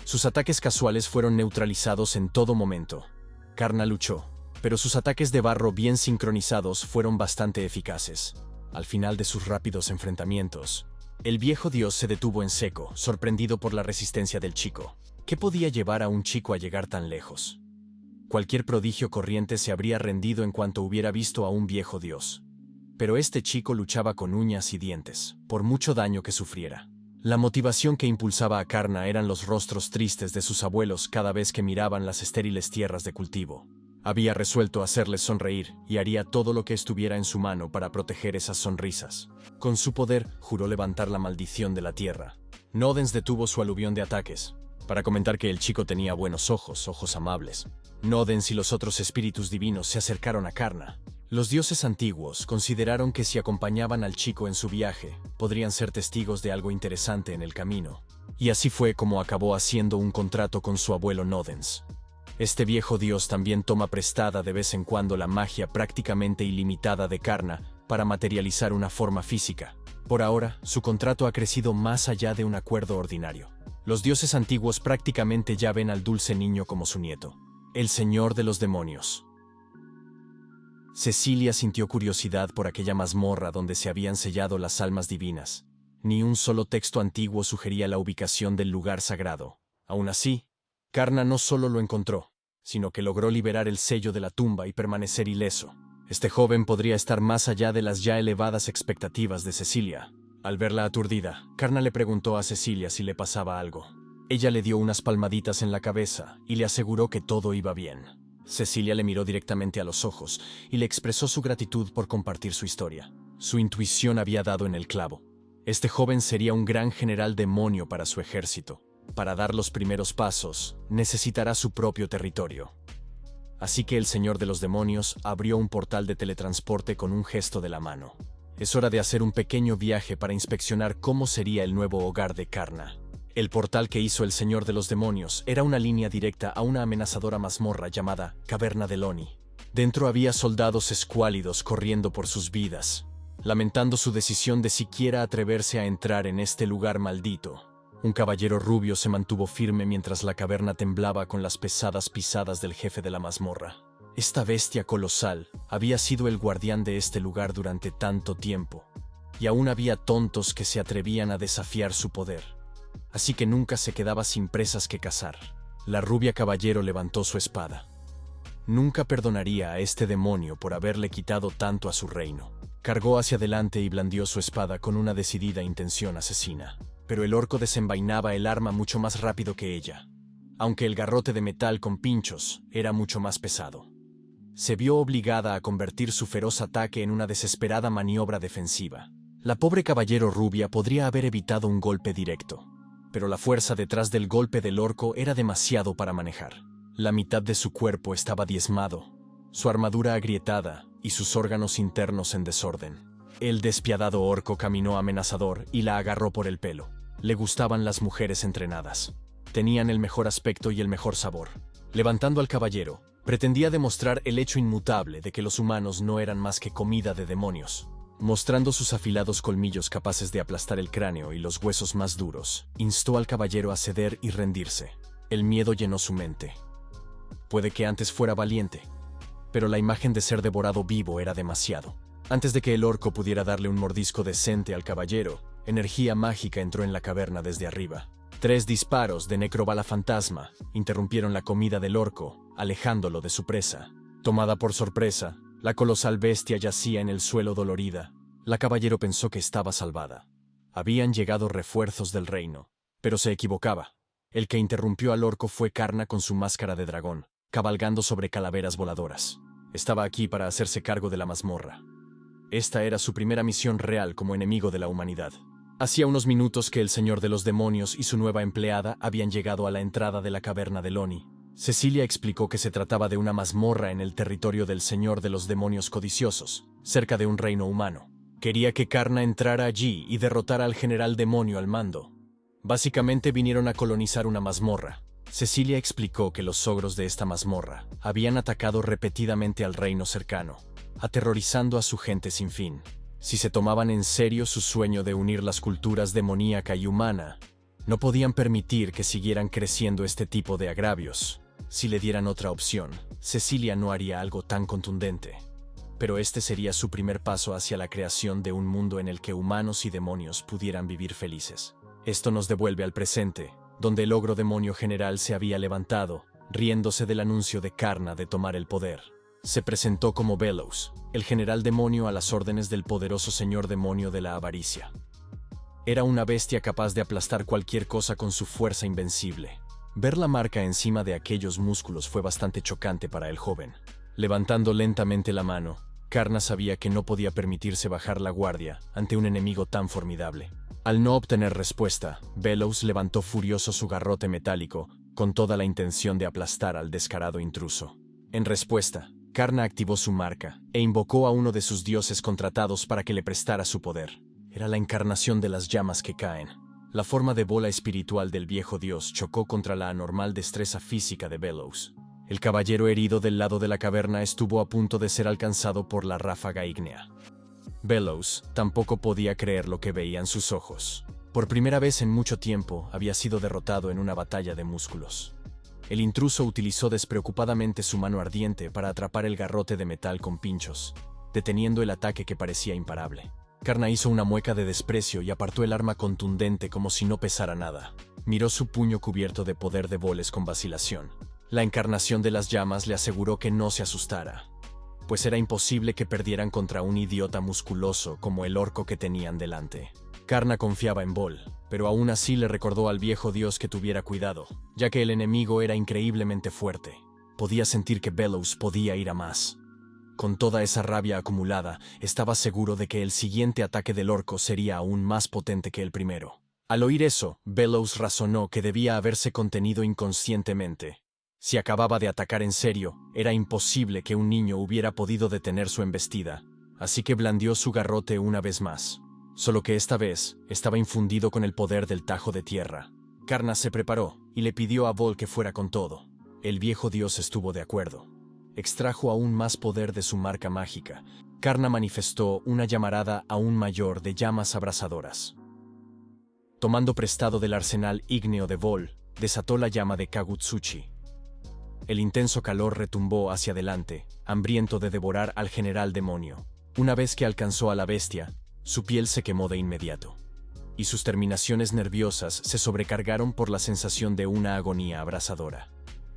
Sus ataques casuales fueron neutralizados en todo momento. Karna luchó, pero sus ataques de barro bien sincronizados fueron bastante eficaces. Al final de sus rápidos enfrentamientos, el viejo dios se detuvo en seco, sorprendido por la resistencia del chico. ¿Qué podía llevar a un chico a llegar tan lejos? Cualquier prodigio corriente se habría rendido en cuanto hubiera visto a un viejo dios. Pero este chico luchaba con uñas y dientes, por mucho daño que sufriera. La motivación que impulsaba a Karna eran los rostros tristes de sus abuelos cada vez que miraban las estériles tierras de cultivo. Había resuelto hacerles sonreír y haría todo lo que estuviera en su mano para proteger esas sonrisas. Con su poder, juró levantar la maldición de la tierra. Nodens detuvo su aluvión de ataques, para comentar que el chico tenía buenos ojos amables. Nodens y los otros espíritus divinos se acercaron a Karna. Los dioses antiguos consideraron que si acompañaban al chico en su viaje, podrían ser testigos de algo interesante en el camino. Y así fue como acabó haciendo un contrato con su abuelo Nodens. Este viejo dios también toma prestada de vez en cuando la magia prácticamente ilimitada de Karna para materializar una forma física. Por ahora, su contrato ha crecido más allá de un acuerdo ordinario. Los dioses antiguos prácticamente ya ven al dulce niño como su nieto, el señor de los demonios. Cecilia sintió curiosidad por aquella mazmorra donde se habían sellado las almas divinas. Ni un solo texto antiguo sugería la ubicación del lugar sagrado. Aún así, Karna no solo lo encontró, sino que logró liberar el sello de la tumba y permanecer ileso. Este joven podría estar más allá de las ya elevadas expectativas de Cecilia. Al verla aturdida, Karna le preguntó a Cecilia si le pasaba algo. Ella le dio unas palmaditas en la cabeza y le aseguró que todo iba bien. Cecilia le miró directamente a los ojos y le expresó su gratitud por compartir su historia. Su intuición había dado en el clavo. Este joven sería un gran general demonio para su ejército. Para dar los primeros pasos, necesitará su propio territorio. Así que el señor de los demonios abrió un portal de teletransporte con un gesto de la mano. Es hora de hacer un pequeño viaje para inspeccionar cómo sería el nuevo hogar de Karna. El portal que hizo el señor de los demonios era una línea directa a una amenazadora mazmorra llamada Caverna del Oni. Dentro había soldados escuálidos corriendo por sus vidas, lamentando su decisión de siquiera atreverse a entrar en este lugar maldito. Un caballero rubio se mantuvo firme mientras la caverna temblaba con las pesadas pisadas del jefe de la mazmorra. Esta bestia colosal había sido el guardián de este lugar durante tanto tiempo, y aún había tontos que se atrevían a desafiar su poder. Así que nunca se quedaba sin presas que cazar. La rubia caballero levantó su espada. Nunca perdonaría a este demonio por haberle quitado tanto a su reino. Cargó hacia adelante y blandió su espada con una decidida intención asesina. Pero el orco desenvainaba el arma mucho más rápido que ella, aunque el garrote de metal con pinchos era mucho más pesado. Se vio obligada a convertir su feroz ataque en una desesperada maniobra defensiva. La pobre caballero rubia podría haber evitado un golpe directo, pero la fuerza detrás del golpe del orco era demasiado para manejar. La mitad de su cuerpo estaba diezmado, su armadura agrietada y sus órganos internos en desorden. El despiadado orco caminó amenazador y la agarró por el pelo. Le gustaban las mujeres entrenadas. Tenían el mejor aspecto y el mejor sabor. Levantando al caballero, pretendía demostrar el hecho inmutable de que los humanos no eran más que comida de demonios. Mostrando sus afilados colmillos capaces de aplastar el cráneo y los huesos más duros, instó al caballero a ceder y rendirse. El miedo llenó su mente. Puede que antes fuera valiente, pero la imagen de ser devorado vivo era demasiado. Antes de que el orco pudiera darle un mordisco decente al caballero, energía mágica entró en la caverna desde arriba. 3 disparos de necrobala fantasma interrumpieron la comida del orco, alejándolo de su presa. Tomada por sorpresa, la colosal bestia yacía en el suelo dolorida. La caballero pensó que estaba salvada. Habían llegado refuerzos del reino, pero se equivocaba. El que interrumpió al orco fue Karna con su máscara de dragón, cabalgando sobre calaveras voladoras. Estaba aquí para hacerse cargo de la mazmorra. Esta era su primera misión real como enemigo de la humanidad. Hacía unos minutos que el señor de los demonios y su nueva empleada habían llegado a la entrada de la caverna de Loni. Cecilia explicó que se trataba de una mazmorra en el territorio del señor de los demonios codiciosos, cerca de un reino humano. Quería que Karna entrara allí y derrotara al general demonio al mando. Básicamente vinieron a colonizar una mazmorra. Cecilia explicó que los ogros de esta mazmorra habían atacado repetidamente al reino cercano, aterrorizando a su gente sin fin. Si se tomaban en serio su sueño de unir las culturas demoníaca y humana, no podían permitir que siguieran creciendo este tipo de agravios. Si le dieran otra opción, Cecilia no haría algo tan contundente. Pero este sería su primer paso hacia la creación de un mundo en el que humanos y demonios pudieran vivir felices. Esto nos devuelve al presente, donde el ogro demonio general se había levantado, riéndose del anuncio de Karna de tomar el poder. Se presentó como Bellows, el general demonio a las órdenes del poderoso señor demonio de la avaricia. Era una bestia capaz de aplastar cualquier cosa con su fuerza invencible. Ver la marca encima de aquellos músculos fue bastante chocante para el joven. Levantando lentamente la mano, Karna sabía que no podía permitirse bajar la guardia ante un enemigo tan formidable. Al no obtener respuesta, Bellows levantó furioso su garrote metálico, con toda la intención de aplastar al descarado intruso. En respuesta, Karna activó su marca e invocó a uno de sus dioses contratados para que le prestara su poder. Era la encarnación de las llamas que caen. La forma de bola espiritual del viejo dios chocó contra la anormal destreza física de Bellows. El caballero herido del lado de la caverna estuvo a punto de ser alcanzado por la ráfaga ígnea. Bellows tampoco podía creer lo que veían sus ojos. Por primera vez en mucho tiempo había sido derrotado en una batalla de músculos. El intruso utilizó despreocupadamente su mano ardiente para atrapar el garrote de metal con pinchos, deteniendo el ataque que parecía imparable. Karna hizo una mueca de desprecio y apartó el arma contundente como si no pesara nada. Miró su puño cubierto de poder de boles con vacilación. La encarnación de las llamas le aseguró que no se asustara, pues era imposible que perdieran contra un idiota musculoso como el orco que tenían delante. Karna confiaba en Vol, pero aún así le recordó al viejo dios que tuviera cuidado, ya que el enemigo era increíblemente fuerte. Podía sentir que Bellows podía ir a más. Con toda esa rabia acumulada, estaba seguro de que el siguiente ataque del orco sería aún más potente que el primero. Al oír eso, Bellows razonó que debía haberse contenido inconscientemente. Si acababa de atacar en serio, era imposible que un niño hubiera podido detener su embestida, así que blandió su garrote una vez más. Solo que esta vez estaba infundido con el poder del tajo de tierra. Karna se preparó y le pidió a Vol que fuera con todo. El viejo dios estuvo de acuerdo. Extrajo aún más poder de su marca mágica. Karna manifestó una llamarada aún mayor de llamas abrasadoras. Tomando prestado del arsenal ígneo de Vol, desató la llama de Kagutsuchi. El intenso calor retumbó hacia adelante, hambriento de devorar al general demonio. Una vez que alcanzó a la bestia, su piel se quemó de inmediato, y sus terminaciones nerviosas se sobrecargaron por la sensación de una agonía abrasadora.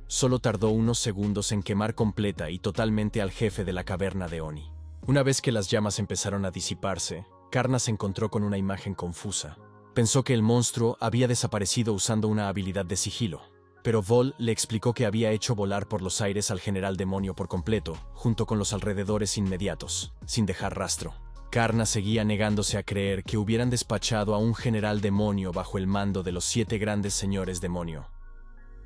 Solo tardó unos segundos en quemar completa y totalmente al jefe de la caverna de Oni. Una vez que las llamas empezaron a disiparse, Karna se encontró con una imagen confusa. Pensó que el monstruo había desaparecido usando una habilidad de sigilo, pero Vol le explicó que había hecho volar por los aires al general demonio por completo, junto con los alrededores inmediatos, sin dejar rastro. Karna seguía negándose a creer que hubieran despachado a un general demonio bajo el mando de los 7 grandes señores demonio.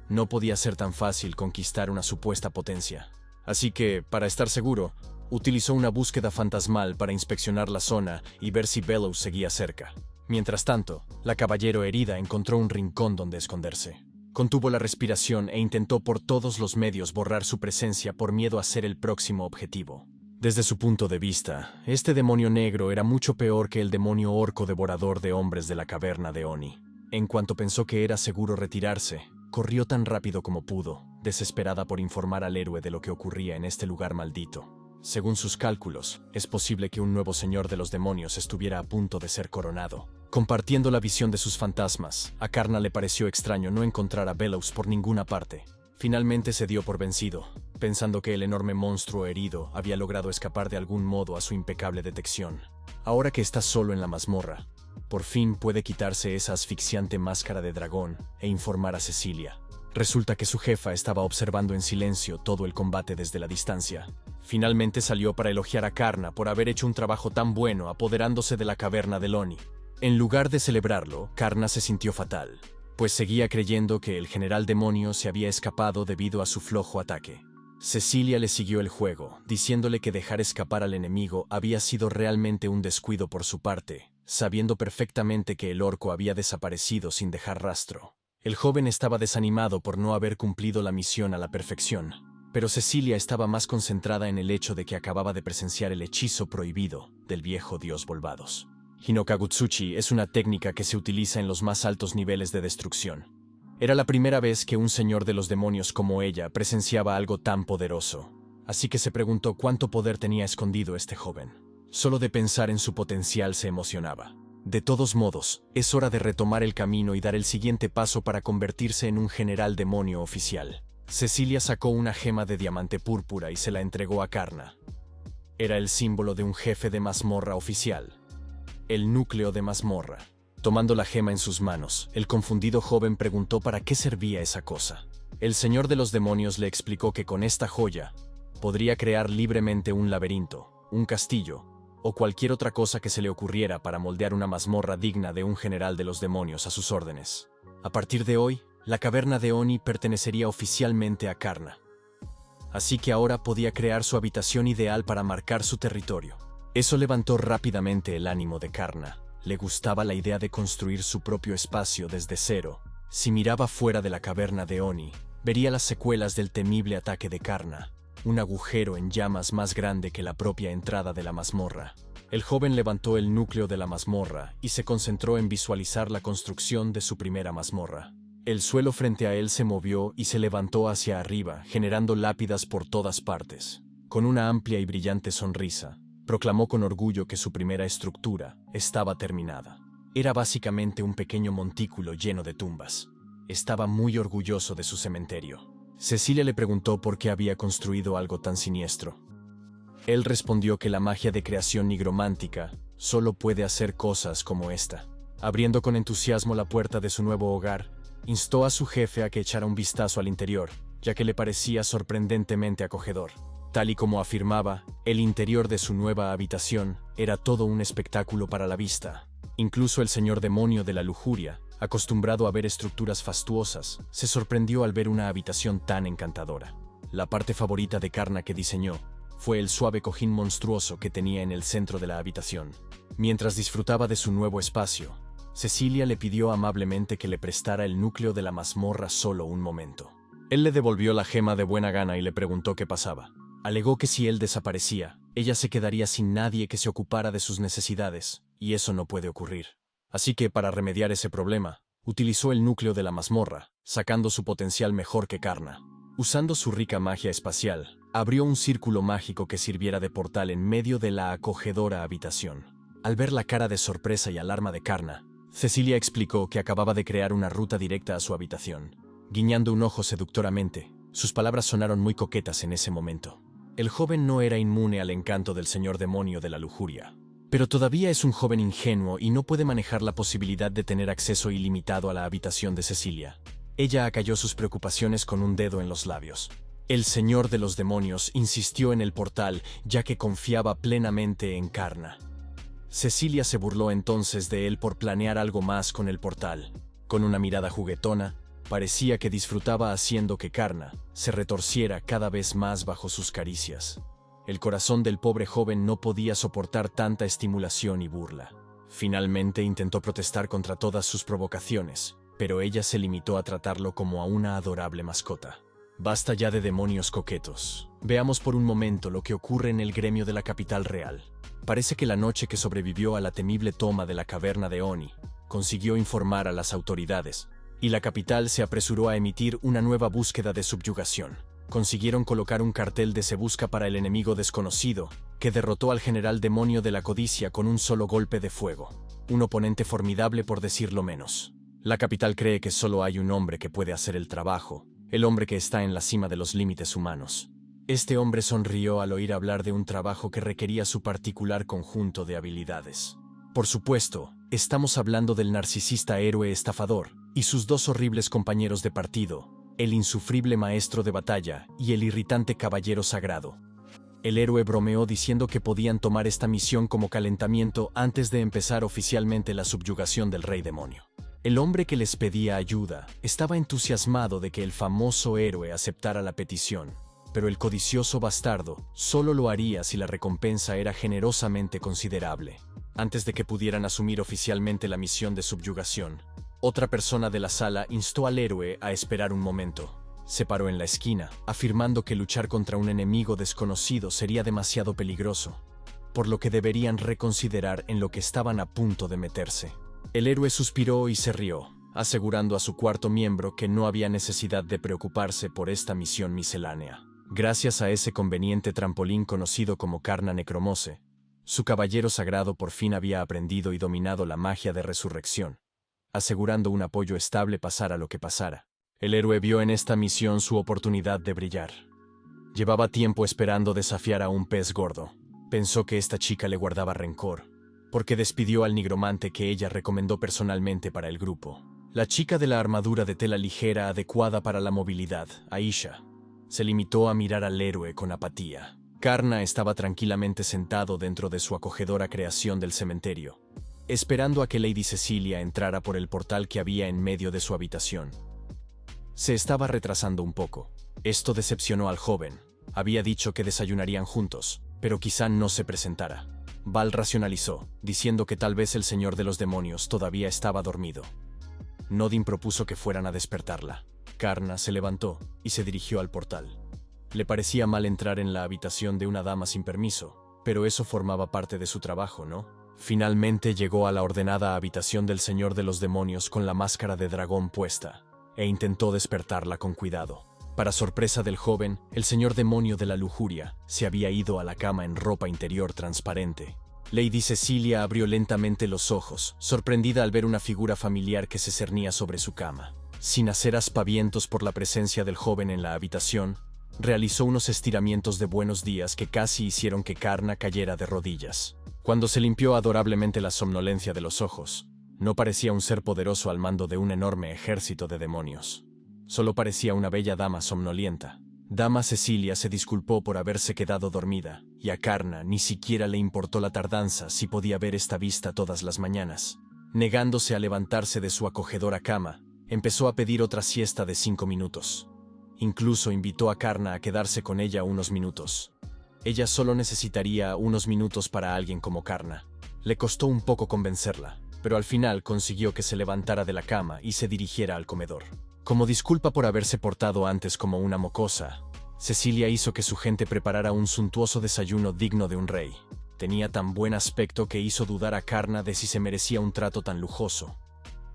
No podía ser tan fácil conquistar una supuesta potencia. Así que, para estar seguro, utilizó una búsqueda fantasmal para inspeccionar la zona y ver si Bellows seguía cerca. Mientras tanto, la caballero herida encontró un rincón donde esconderse. Contuvo la respiración e intentó por todos los medios borrar su presencia por miedo a ser el próximo objetivo. Desde su punto de vista, este demonio negro era mucho peor que el demonio orco devorador de hombres de la caverna de Oni. En cuanto pensó que era seguro retirarse, corrió tan rápido como pudo, desesperada por informar al héroe de lo que ocurría en este lugar maldito. Según sus cálculos, es posible que un nuevo señor de los demonios estuviera a punto de ser coronado. Compartiendo la visión de sus fantasmas, a Karna le pareció extraño no encontrar a Bellows por ninguna parte. Finalmente se dio por vencido, pensando que el enorme monstruo herido había logrado escapar de algún modo a su impecable detección. Ahora que está solo en la mazmorra, por fin puede quitarse esa asfixiante máscara de dragón e informar a Cecilia. Resulta que su jefa estaba observando en silencio todo el combate desde la distancia. Finalmente salió para elogiar a Karna por haber hecho un trabajo tan bueno apoderándose de la caverna de Oni. En lugar de celebrarlo, Karna se sintió fatal, pues seguía creyendo que el general demonio se había escapado debido a su flojo ataque. Cecilia le siguió el juego, diciéndole que dejar escapar al enemigo había sido realmente un descuido por su parte, sabiendo perfectamente que el orco había desaparecido sin dejar rastro. El joven estaba desanimado por no haber cumplido la misión a la perfección, pero Cecilia estaba más concentrada en el hecho de que acababa de presenciar el hechizo prohibido del viejo dios Volvados. Hinokagutsuchi es una técnica que se utiliza en los más altos niveles de destrucción. Era la primera vez que un señor de los demonios como ella presenciaba algo tan poderoso, así que se preguntó cuánto poder tenía escondido este joven. Solo de pensar en su potencial se emocionaba. De todos modos, es hora de retomar el camino y dar el siguiente paso para convertirse en un general demonio oficial. Cecilia sacó una gema de diamante púrpura y se la entregó a Karna. Era el símbolo de un jefe de mazmorra oficial. El núcleo de mazmorra. Tomando la gema en sus manos, el confundido joven preguntó para qué servía esa cosa. El señor de los demonios le explicó que con esta joya podría crear libremente un laberinto, un castillo, o cualquier otra cosa que se le ocurriera para moldear una mazmorra digna de un general de los demonios a sus órdenes. A partir de hoy, la caverna de Oni pertenecería oficialmente a Karna. Así que ahora podía crear su habitación ideal para marcar su territorio. Eso levantó rápidamente el ánimo de Karna. Le gustaba la idea de construir su propio espacio desde cero. Si miraba fuera de la caverna de Oni, vería las secuelas del temible ataque de Karna, un agujero en llamas más grande que la propia entrada de la mazmorra. El joven levantó el núcleo de la mazmorra y se concentró en visualizar la construcción de su primera mazmorra. El suelo frente a él se movió y se levantó hacia arriba, generando lápidas por todas partes. Con una amplia y brillante sonrisa, proclamó con orgullo que su primera estructura estaba terminada. Era básicamente un pequeño montículo lleno de tumbas. Estaba muy orgulloso de su cementerio. Cecilia le preguntó por qué había construido algo tan siniestro. Él respondió que la magia de creación nigromántica solo puede hacer cosas como esta. Abriendo con entusiasmo la puerta de su nuevo hogar, instó a su jefe a que echara un vistazo al interior, ya que le parecía sorprendentemente acogedor. Tal y como afirmaba, el interior de su nueva habitación era todo un espectáculo para la vista. Incluso el señor demonio de la lujuria, acostumbrado a ver estructuras fastuosas, se sorprendió al ver una habitación tan encantadora. La parte favorita de Karna que diseñó fue el suave cojín monstruoso que tenía en el centro de la habitación. Mientras disfrutaba de su nuevo espacio, Cecilia le pidió amablemente que le prestara el núcleo de la mazmorra solo un momento. Él le devolvió la gema de buena gana y le preguntó qué pasaba. Alegó que si él desaparecía, ella se quedaría sin nadie que se ocupara de sus necesidades, y eso no puede ocurrir. Así que, para remediar ese problema, utilizó el núcleo de la mazmorra, sacando su potencial mejor que Karna. Usando su rica magia espacial, abrió un círculo mágico que sirviera de portal en medio de la acogedora habitación. Al ver la cara de sorpresa y alarma de Karna, Cecilia explicó que acababa de crear una ruta directa a su habitación. Guiñando un ojo seductoramente, sus palabras sonaron muy coquetas en ese momento. El joven no era inmune al encanto del señor demonio de la lujuria, pero todavía es un joven ingenuo y no puede manejar la posibilidad de tener acceso ilimitado a la habitación de Cecilia. Ella acalló sus preocupaciones con un dedo en los labios. El señor de los demonios insistió en el portal, ya que confiaba plenamente en Karna. Cecilia se burló entonces de él por planear algo más con el portal. Con una mirada juguetona, parecía que disfrutaba haciendo que Karna se retorciera cada vez más bajo sus caricias. El corazón del pobre joven no podía soportar tanta estimulación y burla. Finalmente intentó protestar contra todas sus provocaciones, pero ella se limitó a tratarlo como a una adorable mascota. Basta ya de demonios coquetos. Veamos por un momento lo que ocurre en el gremio de la capital real. Parece que la noche que sobrevivió a la temible toma de la caverna de Oni consiguió informar a las autoridades, y la capital se apresuró a emitir una nueva búsqueda de subyugación. Consiguieron colocar un cartel de "Se busca para el enemigo desconocido", que derrotó al general demonio de la codicia con un solo golpe de fuego. Un oponente formidable, por decirlo menos. La capital cree que solo hay un hombre que puede hacer el trabajo, el hombre que está en la cima de los límites humanos. Este hombre sonrió al oír hablar de un trabajo que requería su particular conjunto de habilidades. Por supuesto, estamos hablando del narcisista héroe estafador y sus dos horribles compañeros de partido, el insufrible maestro de batalla y el irritante caballero sagrado. El héroe bromeó diciendo que podían tomar esta misión como calentamiento antes de empezar oficialmente la subyugación del rey demonio. El hombre que les pedía ayuda estaba entusiasmado de que el famoso héroe aceptara la petición, pero el codicioso bastardo solo lo haría si la recompensa era generosamente considerable. Antes de que pudieran asumir oficialmente la misión de subyugación, otra persona de la sala instó al héroe a esperar un momento. Se paró en la esquina, afirmando que luchar contra un enemigo desconocido sería demasiado peligroso, por lo que deberían reconsiderar en lo que estaban a punto de meterse. El héroe suspiró y se rió, asegurando a su cuarto miembro que no había necesidad de preocuparse por esta misión miscelánea. Gracias a ese conveniente trampolín conocido como Karna Necromose, su caballero sagrado por fin había aprendido y dominado la magia de resurrección, asegurando un apoyo estable pasara lo que pasara. El héroe vio en esta misión su oportunidad de brillar. Llevaba tiempo esperando desafiar a un pez gordo. Pensó que esta chica le guardaba rencor, porque despidió al nigromante que ella recomendó personalmente para el grupo. La chica de la armadura de tela ligera adecuada para la movilidad, Aisha, se limitó a mirar al héroe con apatía. Karna estaba tranquilamente sentado dentro de su acogedora creación del cementerio, esperando a que Lady Cecilia entrara por el portal que había en medio de su habitación. Se estaba retrasando un poco. Esto decepcionó al joven. Había dicho que desayunarían juntos, pero quizá no se presentara. Val racionalizó, diciendo que tal vez el señor de los demonios todavía estaba dormido. Nodin propuso que fueran a despertarla. Karna se levantó y se dirigió al portal. Le parecía mal entrar en la habitación de una dama sin permiso, pero eso formaba parte de su trabajo, ¿no? Finalmente llegó a la ordenada habitación del señor de los demonios con la máscara de dragón puesta, e intentó despertarla con cuidado. Para sorpresa del joven, el señor demonio de la lujuria se había ido a la cama en ropa interior transparente. Lady Cecilia abrió lentamente los ojos, sorprendida al ver una figura familiar que se cernía sobre su cama. Sin hacer aspavientos por la presencia del joven en la habitación, realizó unos estiramientos de buenos días que casi hicieron que Karna cayera de rodillas. Cuando se limpió adorablemente la somnolencia de los ojos, no parecía un ser poderoso al mando de un enorme ejército de demonios. Solo parecía una bella dama somnolienta. Dama Cecilia se disculpó por haberse quedado dormida, y a Karna ni siquiera le importó la tardanza si podía ver esta vista todas las mañanas. Negándose a levantarse de su acogedora cama, empezó a pedir otra siesta de 5 minutos. Incluso invitó a Karna a quedarse con ella unos minutos. Ella solo necesitaría unos minutos para alguien como Karna. Le costó un poco convencerla, pero al final consiguió que se levantara de la cama y se dirigiera al comedor. Como disculpa por haberse portado antes como una mocosa, Cecilia hizo que su gente preparara un suntuoso desayuno digno de un rey. Tenía tan buen aspecto que hizo dudar a Karna de si se merecía un trato tan lujoso.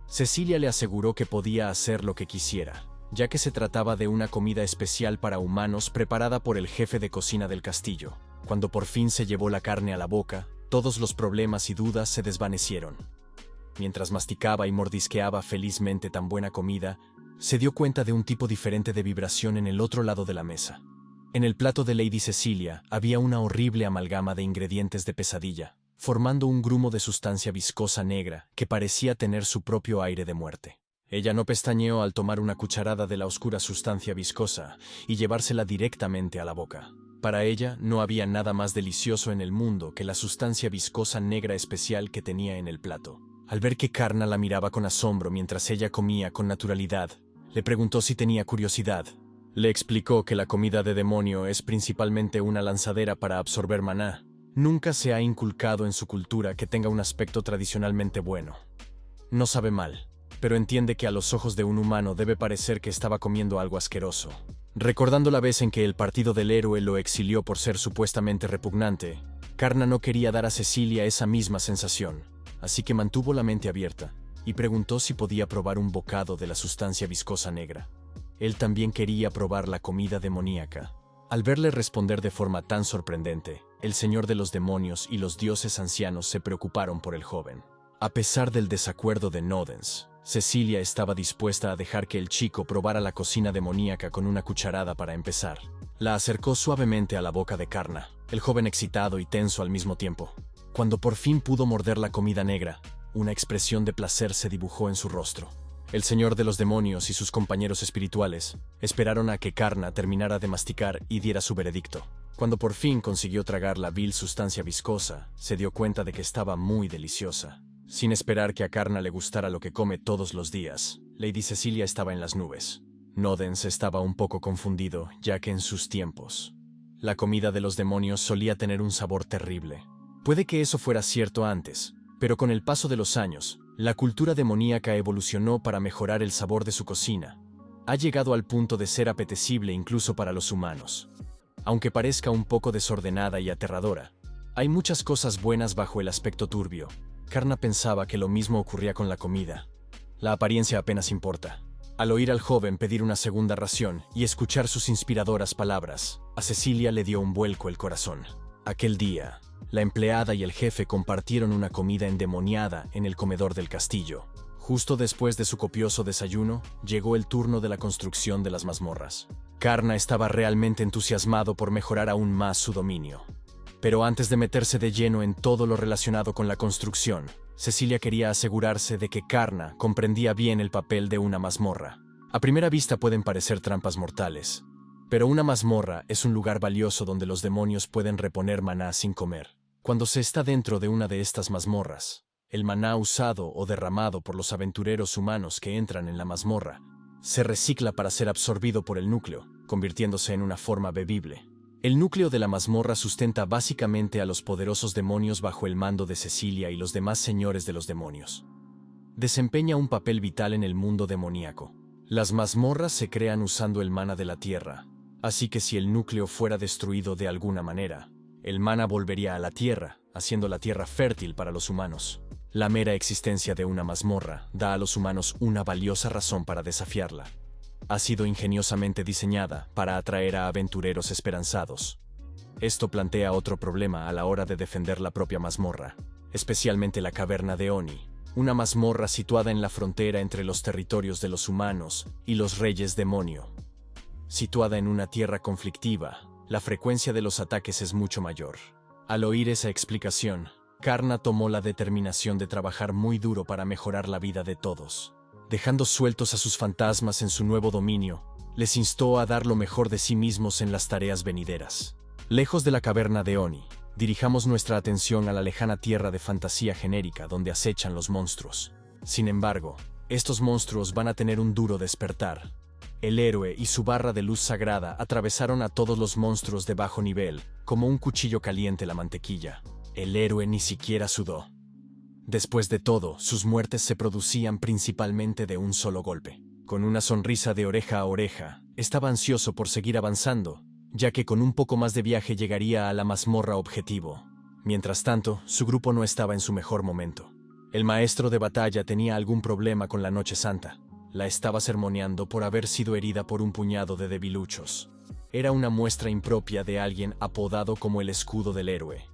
Cecilia le aseguró que podía hacer lo que quisiera, ya que se trataba de una comida especial para humanos preparada por el jefe de cocina del castillo. Cuando por fin se llevó la carne a la boca, todos los problemas y dudas se desvanecieron. Mientras masticaba y mordisqueaba felizmente tan buena comida, se dio cuenta de un tipo diferente de vibración en el otro lado de la mesa. En el plato de Lady Cecilia había una horrible amalgama de ingredientes de pesadilla, formando un grumo de sustancia viscosa negra que parecía tener su propio aire de muerte. Ella no pestañeó al tomar una cucharada de la oscura sustancia viscosa y llevársela directamente a la boca. Para ella no había nada más delicioso en el mundo que la sustancia viscosa negra especial que tenía en el plato. Al ver que Karna la miraba con asombro mientras ella comía con naturalidad, le preguntó si tenía curiosidad. Le explicó que la comida de demonio es principalmente una lanzadera para absorber maná. Nunca se ha inculcado en su cultura que tenga un aspecto tradicionalmente bueno. No sabe mal, pero entiende que a los ojos de un humano debe parecer que estaba comiendo algo asqueroso. Recordando la vez en que el partido del héroe lo exilió por ser supuestamente repugnante, Karna no quería dar a Cecilia esa misma sensación, así que mantuvo la mente abierta y preguntó si podía probar un bocado de la sustancia viscosa negra. Él también quería probar la comida demoníaca. Al verle responder de forma tan sorprendente, el señor de los demonios y los dioses ancianos se preocuparon por el joven. A pesar del desacuerdo de Nodens, Cecilia estaba dispuesta a dejar que el chico probara la cocina demoníaca con una cucharada para empezar. La acercó suavemente a la boca de Karna, el joven excitado y tenso al mismo tiempo. Cuando por fin pudo morder la comida negra, una expresión de placer se dibujó en su rostro. El señor de los demonios y sus compañeros espirituales esperaron a que Karna terminara de masticar y diera su veredicto. Cuando por fin consiguió tragar la vil sustancia viscosa, se dio cuenta de que estaba muy deliciosa. Sin esperar que a Karna le gustara lo que come todos los días, Lady Cecilia estaba en las nubes. Nodens estaba un poco confundido, ya que en sus tiempos, la comida de los demonios solía tener un sabor terrible. Puede que eso fuera cierto antes, pero con el paso de los años, la cultura demoníaca evolucionó para mejorar el sabor de su cocina. Ha llegado al punto de ser apetecible incluso para los humanos. Aunque parezca un poco desordenada y aterradora, hay muchas cosas buenas bajo el aspecto turbio. Karna pensaba que lo mismo ocurría con la comida. La apariencia apenas importa. Al oír al joven pedir una segunda ración y escuchar sus inspiradoras palabras, a Cecilia le dio un vuelco el corazón. Aquel día, la empleada y el jefe compartieron una comida endemoniada en el comedor del castillo. Justo después de su copioso desayuno, llegó el turno de la construcción de las mazmorras. Karna estaba realmente entusiasmado por mejorar aún más su dominio. Pero antes de meterse de lleno en todo lo relacionado con la construcción, Cecilia quería asegurarse de que Karna comprendía bien el papel de una mazmorra. A primera vista pueden parecer trampas mortales, pero una mazmorra es un lugar valioso donde los demonios pueden reponer maná sin comer. Cuando se está dentro de una de estas mazmorras, el maná usado o derramado por los aventureros humanos que entran en la mazmorra se recicla para ser absorbido por el núcleo, convirtiéndose en una forma bebible. El núcleo de la mazmorra sustenta básicamente a los poderosos demonios bajo el mando de Cecilia y los demás señores de los demonios. Desempeña un papel vital en el mundo demoníaco. Las mazmorras se crean usando el maná de la tierra, así que si el núcleo fuera destruido de alguna manera, el maná volvería a la tierra, haciendo la tierra fértil para los humanos. La mera existencia de una mazmorra da a los humanos una valiosa razón para desafiarla. Ha sido ingeniosamente diseñada para atraer a aventureros esperanzados. Esto plantea otro problema a la hora de defender la propia mazmorra, especialmente la caverna de Oni, una mazmorra situada en la frontera entre los territorios de los humanos y los reyes demonio. Situada en una tierra conflictiva, la frecuencia de los ataques es mucho mayor. Al oír esa explicación, Karna tomó la determinación de trabajar muy duro para mejorar la vida de todos. Dejando sueltos a sus fantasmas en su nuevo dominio, les instó a dar lo mejor de sí mismos en las tareas venideras. Lejos de la caverna de Oni, dirijamos nuestra atención a la lejana tierra de fantasía genérica donde acechan los monstruos. Sin embargo, estos monstruos van a tener un duro despertar. El héroe y su barra de luz sagrada atravesaron a todos los monstruos de bajo nivel, como un cuchillo caliente la mantequilla. El héroe ni siquiera sudó. Después de todo, sus muertes se producían principalmente de un solo golpe. Con una sonrisa de oreja a oreja, estaba ansioso por seguir avanzando, ya que con un poco más de viaje llegaría a la mazmorra objetivo. Mientras tanto, su grupo no estaba en su mejor momento. El maestro de batalla tenía algún problema con la Noche Santa. La estaba sermoneando por haber sido herida por un puñado de debiluchos. Era una muestra impropia de alguien apodado como el escudo del héroe.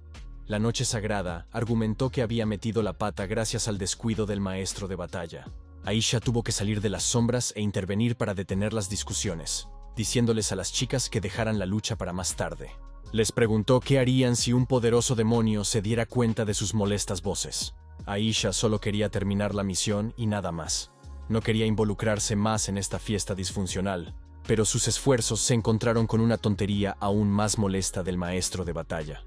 La Noche Sagrada argumentó que había metido la pata gracias al descuido del maestro de batalla. Aisha tuvo que salir de las sombras e intervenir para detener las discusiones, diciéndoles a las chicas que dejaran la lucha para más tarde. Les preguntó qué harían si un poderoso demonio se diera cuenta de sus molestas voces. Aisha solo quería terminar la misión y nada más. No quería involucrarse más en esta fiesta disfuncional, pero sus esfuerzos se encontraron con una tontería aún más molesta del maestro de batalla.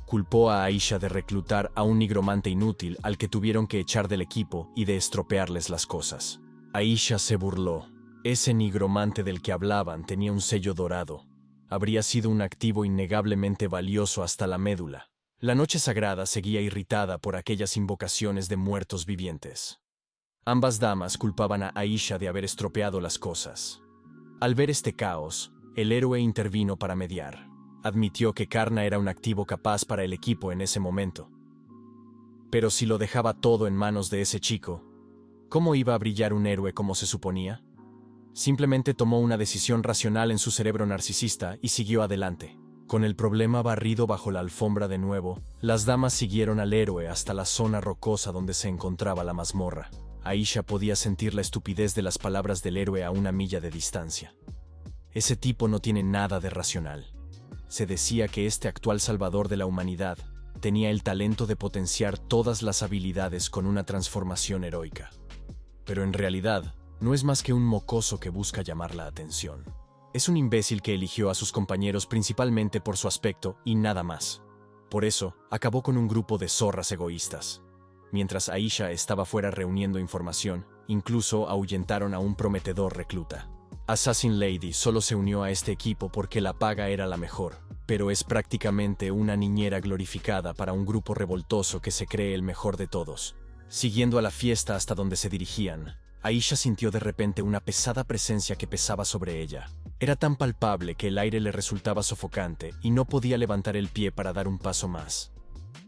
Culpó a Aisha de reclutar a un nigromante inútil al que tuvieron que echar del equipo y de estropearles las cosas. Aisha se burló. Ese nigromante del que hablaban tenía un sello dorado. Habría sido un activo innegablemente valioso hasta la médula. La Noche Sagrada seguía irritada por aquellas invocaciones de muertos vivientes. Ambas damas culpaban a Aisha de haber estropeado las cosas. Al ver este caos, El héroe intervino para mediar. Admitió que Karna era un activo capaz para el equipo en ese momento. Pero si lo dejaba todo en manos de ese chico, ¿cómo iba a brillar un héroe como se suponía? Simplemente tomó una decisión racional en su cerebro narcisista y siguió adelante. Con el problema barrido bajo la alfombra de nuevo, las damas siguieron al héroe hasta la zona rocosa donde se encontraba la mazmorra. Aisha podía sentir la estupidez de las palabras del héroe a una milla de distancia. Ese tipo no tiene nada de racional. Se decía que este actual salvador de la humanidad tenía el talento de potenciar todas las habilidades con una transformación heroica. Pero en realidad, no es más que un mocoso que busca llamar la atención. Es un imbécil que eligió a sus compañeros principalmente por su aspecto y nada más. Por eso, acabó con un grupo de zorras egoístas. Mientras Aisha estaba fuera reuniendo información, incluso ahuyentaron a un prometedor recluta. Assassin Lady solo se unió a este equipo porque la paga era la mejor, pero es prácticamente una niñera glorificada para un grupo revoltoso que se cree el mejor de todos. Siguiendo a la fiesta hasta donde se dirigían, Aisha sintió de repente una pesada presencia que pesaba sobre ella. Era tan palpable que el aire le resultaba sofocante y no podía levantar el pie para dar un paso más.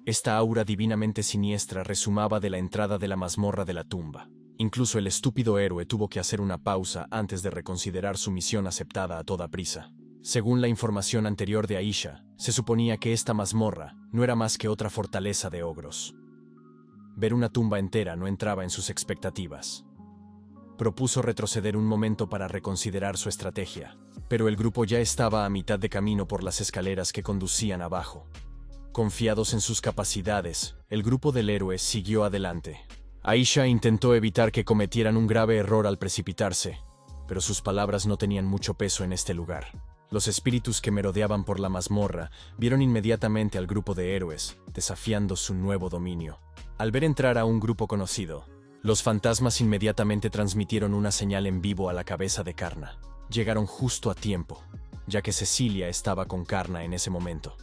Esta aura divinamente siniestra resumaba de la entrada de la mazmorra de la tumba. Incluso el estúpido héroe tuvo que hacer una pausa antes de reconsiderar su misión aceptada a toda prisa. Según la información anterior de Aisha, se suponía que esta mazmorra no era más que otra fortaleza de ogros. Ver una tumba entera no entraba en sus expectativas. Propuso retroceder un momento para reconsiderar su estrategia, pero el grupo ya estaba a mitad de camino por las escaleras que conducían abajo. Confiados en sus capacidades, el grupo del héroe siguió adelante. Aisha intentó evitar que cometieran un grave error al precipitarse, pero sus palabras no tenían mucho peso en este lugar. Los espíritus que merodeaban por la mazmorra vieron inmediatamente al grupo de héroes, desafiando su nuevo dominio. Al ver entrar a un grupo conocido, los fantasmas inmediatamente transmitieron una señal en vivo a la cabeza de Karna. Llegaron justo a tiempo, ya que Cecilia estaba con Karna en ese momento.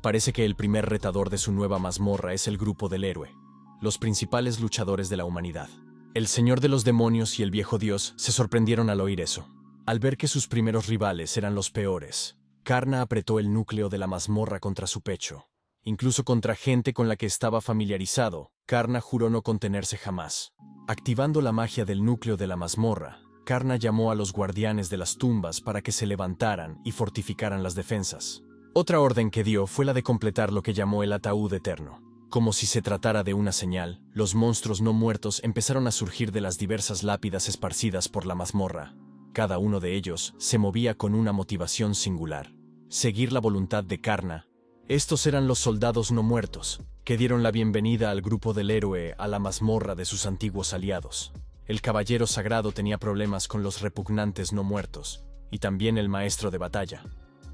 Parece que el primer retador de su nueva mazmorra es el grupo del héroe, los principales luchadores de la humanidad. El señor de los demonios y el viejo dios se sorprendieron al oír eso. Al ver que sus primeros rivales eran los peores, Karna apretó el núcleo de la mazmorra contra su pecho. Incluso contra gente con la que estaba familiarizado, Karna juró no contenerse jamás. Activando la magia del núcleo de la mazmorra, Karna llamó a los guardianes de las tumbas para que se levantaran y fortificaran las defensas. Otra orden que dio fue la de completar lo que llamó el ataúd eterno. Como si se tratara de una señal, los monstruos no muertos empezaron a surgir de las diversas lápidas esparcidas por la mazmorra. Cada uno de ellos se movía con una motivación singular: seguir la voluntad de Karna. Estos eran los soldados no muertos, que dieron la bienvenida al grupo del héroe a la mazmorra de sus antiguos aliados. El caballero sagrado tenía problemas con los repugnantes no muertos, y también el maestro de batalla.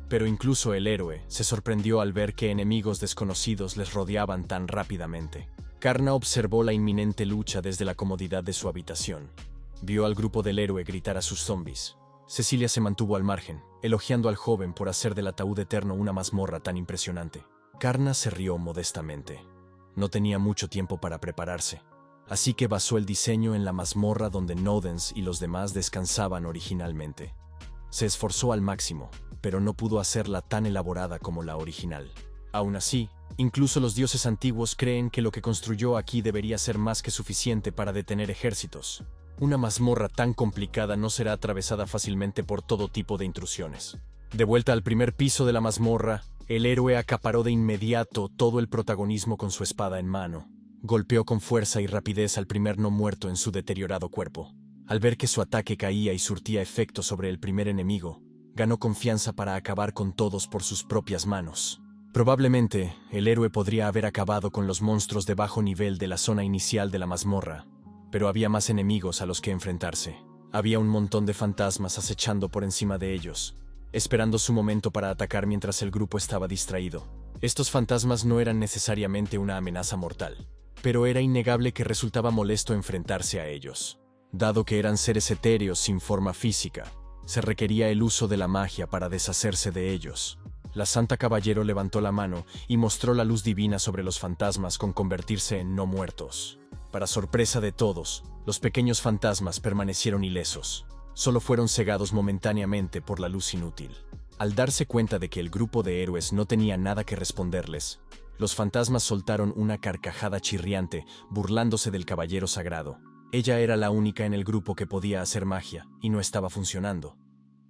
Pero incluso el héroe se sorprendió al ver que enemigos desconocidos les rodeaban tan rápidamente. Karna observó la inminente lucha desde la comodidad de su habitación. Vio al grupo del héroe gritar a sus zombies. Cecilia se mantuvo al margen, elogiando al joven por hacer del ataúd eterno una mazmorra tan impresionante. Karna se rió modestamente. No tenía mucho tiempo para prepararse, así que basó el diseño en la mazmorra donde Nodens y los demás descansaban originalmente. Se esforzó al máximo, pero no pudo hacerla tan elaborada como la original. Aún así, incluso los dioses antiguos creen que lo que construyó aquí debería ser más que suficiente para detener ejércitos. Una mazmorra tan complicada no será atravesada fácilmente por todo tipo de intrusiones. De vuelta al primer piso de la mazmorra, el héroe acaparó de inmediato todo el protagonismo con su espada en mano. Golpeó con fuerza y rapidez al primer no muerto en su deteriorado cuerpo. Al ver que su ataque caía y surtía efecto sobre el primer enemigo, ganó confianza para acabar con todos por sus propias manos. Probablemente, el héroe podría haber acabado con los monstruos de bajo nivel de la zona inicial de la mazmorra, pero había más enemigos a los que enfrentarse. Había un montón de fantasmas acechando por encima de ellos, esperando su momento para atacar mientras el grupo estaba distraído. Estos fantasmas no eran necesariamente una amenaza mortal, pero era innegable que resultaba molesto enfrentarse a ellos. Dado que eran seres etéreos sin forma física, se requería el uso de la magia para deshacerse de ellos. La Santa Caballero levantó la mano y mostró la luz divina sobre los fantasmas con convertirse en no muertos. Para sorpresa de todos, los pequeños fantasmas permanecieron ilesos. solo fueron cegados momentáneamente por la luz inútil. Al darse cuenta de que el grupo de héroes no tenía nada que responderles, los fantasmas soltaron una carcajada chirriante, burlándose del caballero sagrado. Ella era la única en el grupo que podía hacer magia, y no estaba funcionando.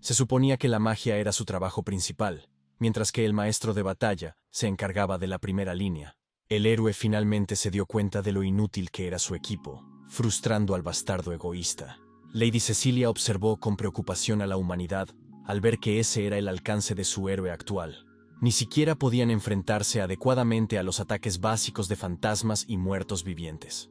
Se suponía que la magia era su trabajo principal, mientras que el maestro de batalla se encargaba de la primera línea. El héroe finalmente se dio cuenta de lo inútil que era su equipo, frustrando al bastardo egoísta. Lady Cecilia observó con preocupación a la humanidad al ver que ese era el alcance de su héroe actual. Ni siquiera podían enfrentarse adecuadamente a los ataques básicos de fantasmas y muertos vivientes.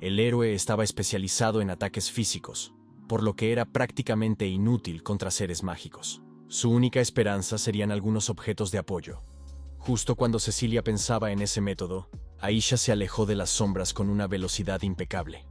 El héroe estaba especializado en ataques físicos, por lo que era prácticamente inútil contra seres mágicos. Su única esperanza serían algunos objetos de apoyo. Justo cuando Cecilia pensaba en ese método, Aisha se alejó de las sombras con una velocidad impecable.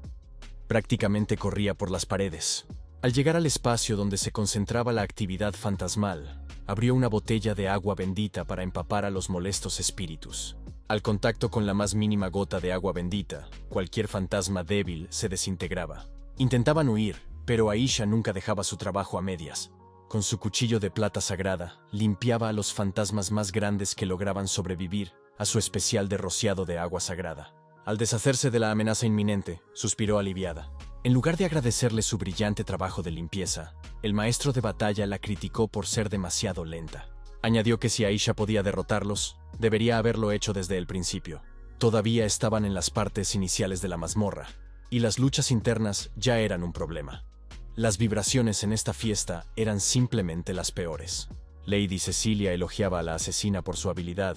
Prácticamente corría por las paredes. Al llegar al espacio donde se concentraba la actividad fantasmal, abrió una botella de agua bendita para empapar a los molestos espíritus. Al contacto con la más mínima gota de agua bendita, cualquier fantasma débil se desintegraba. Intentaban huir, pero Aisha nunca dejaba su trabajo a medias. Con su cuchillo de plata sagrada, limpiaba a los fantasmas más grandes que lograban sobrevivir a su especial de rociado de agua sagrada. Al deshacerse de la amenaza inminente, suspiró aliviada. En lugar de agradecerle su brillante trabajo de limpieza, el maestro de batalla la criticó por ser demasiado lenta. Añadió que si Aisha podía derrotarlos, debería haberlo hecho desde el principio. Todavía estaban en las partes iniciales de la mazmorra, y las luchas internas ya eran un problema. Las vibraciones en esta fiesta eran simplemente las peores. Lady Cecilia elogiaba a la asesina por su habilidad,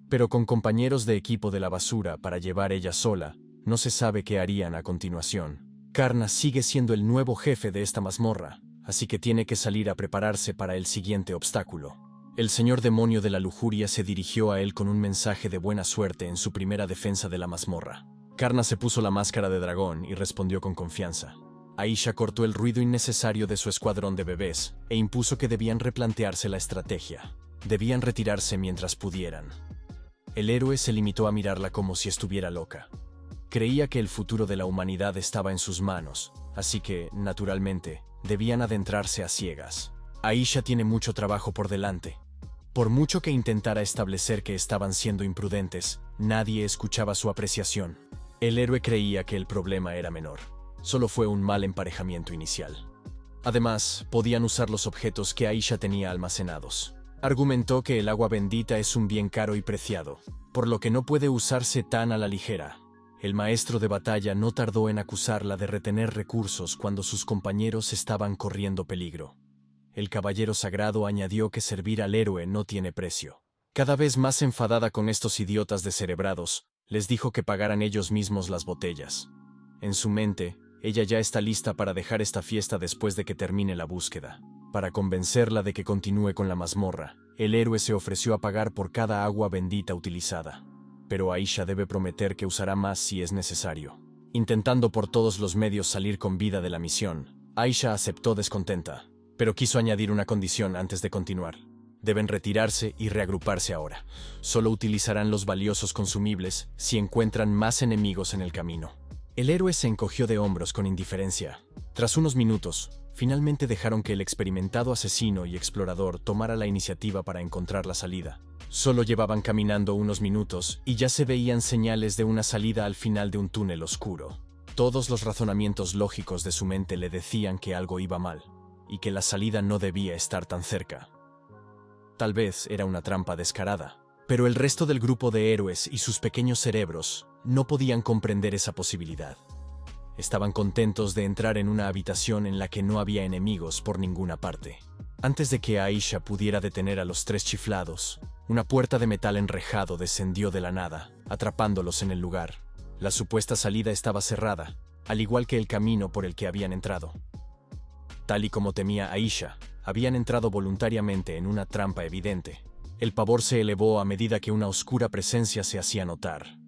pero con compañeros de equipo de la basura para llevar ella sola, no se sabe qué harían a continuación. Karna sigue siendo el nuevo jefe de esta mazmorra, así que tiene que salir a prepararse para el siguiente obstáculo. El señor demonio de la lujuria se dirigió a él con un mensaje de buena suerte en su primera defensa de la mazmorra. Karna se puso la máscara de dragón y respondió con confianza. Aisha cortó el ruido innecesario de su escuadrón de bebés e impuso que debían replantearse la estrategia. Debían retirarse mientras pudieran. El héroe se limitó a mirarla como si estuviera loca. Creía que el futuro de la humanidad estaba en sus manos, así que, naturalmente, debían adentrarse a ciegas. Aisha tiene mucho trabajo por delante. Por mucho que intentara establecer que estaban siendo imprudentes, nadie escuchaba su apreciación. El héroe creía que el problema era menor. Solo fue un mal emparejamiento inicial. Además, podían usar los objetos que Aisha tenía almacenados. Argumentó que el agua bendita es un bien caro y preciado, por lo que no puede usarse tan a la ligera. El maestro de batalla no tardó en acusarla de retener recursos cuando sus compañeros estaban corriendo peligro. El caballero sagrado añadió que servir al héroe no tiene precio. Cada vez más enfadada con estos idiotas descerebrados, les dijo que pagaran ellos mismos las botellas. En su mente, ella ya está lista para dejar esta fiesta después de que termine la búsqueda. Para convencerla de que continúe con la mazmorra, el héroe se ofreció a pagar por cada agua bendita utilizada. Pero Aisha debe prometer que usará más si es necesario. Intentando por todos los medios salir con vida de la misión, Aisha aceptó descontenta, pero quiso añadir una condición antes de continuar. Deben retirarse y reagruparse ahora. Solo utilizarán los valiosos consumibles si encuentran más enemigos en el camino. El héroe se encogió de hombros con indiferencia. Tras unos minutos, finalmente dejaron que el experimentado asesino y explorador tomara la iniciativa para encontrar la salida. Solo llevaban caminando unos minutos y ya se veían señales de una salida al final de un túnel oscuro. Todos los razonamientos lógicos de su mente le decían que algo iba mal, y que la salida no debía estar tan cerca. Tal vez era una trampa descarada, pero el resto del grupo de héroes y sus pequeños cerebros no podían comprender esa posibilidad. Estaban contentos de entrar en una habitación en la que no había enemigos por ninguna parte. Antes de que Aisha pudiera detener a los tres chiflados, una puerta de metal enrejado descendió de la nada, atrapándolos en el lugar. La supuesta salida estaba cerrada, al igual que el camino por el que habían entrado. Tal y como temía Aisha, habían entrado voluntariamente en una trampa evidente. El pavor se elevó a medida que una oscura presencia se hacía notar.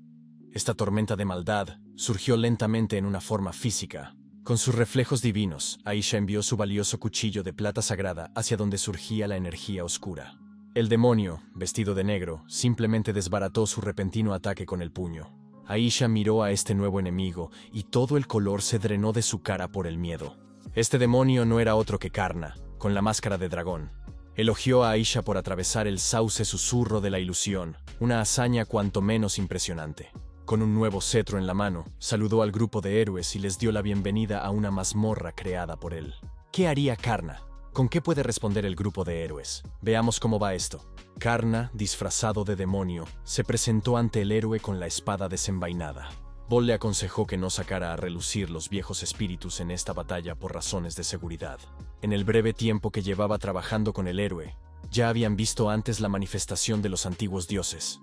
Esta tormenta de maldad surgió lentamente en una forma física. Con sus reflejos divinos, Aisha envió su valioso cuchillo de plata sagrada hacia donde surgía la energía oscura. El demonio, vestido de negro, simplemente desbarató su repentino ataque con el puño. Aisha miró a este nuevo enemigo y todo el color se drenó de su cara por el miedo. Este demonio no era otro que Karna, con la máscara de dragón. Elogió a Aisha por atravesar el sauce susurro de la ilusión, una hazaña cuanto menos impresionante. Con un nuevo cetro en la mano, saludó al grupo de héroes y les dio la bienvenida a una mazmorra creada por él. ¿Qué haría Karna? ¿Con qué puede responder el grupo de héroes? Veamos cómo va esto. Karna, disfrazado de demonio, se presentó ante el héroe con la espada desenvainada. Vol le aconsejó que no sacara a relucir los viejos espíritus en esta batalla por razones de seguridad. En el breve tiempo que llevaba trabajando con el héroe, ya habían visto antes la manifestación de los antiguos dioses.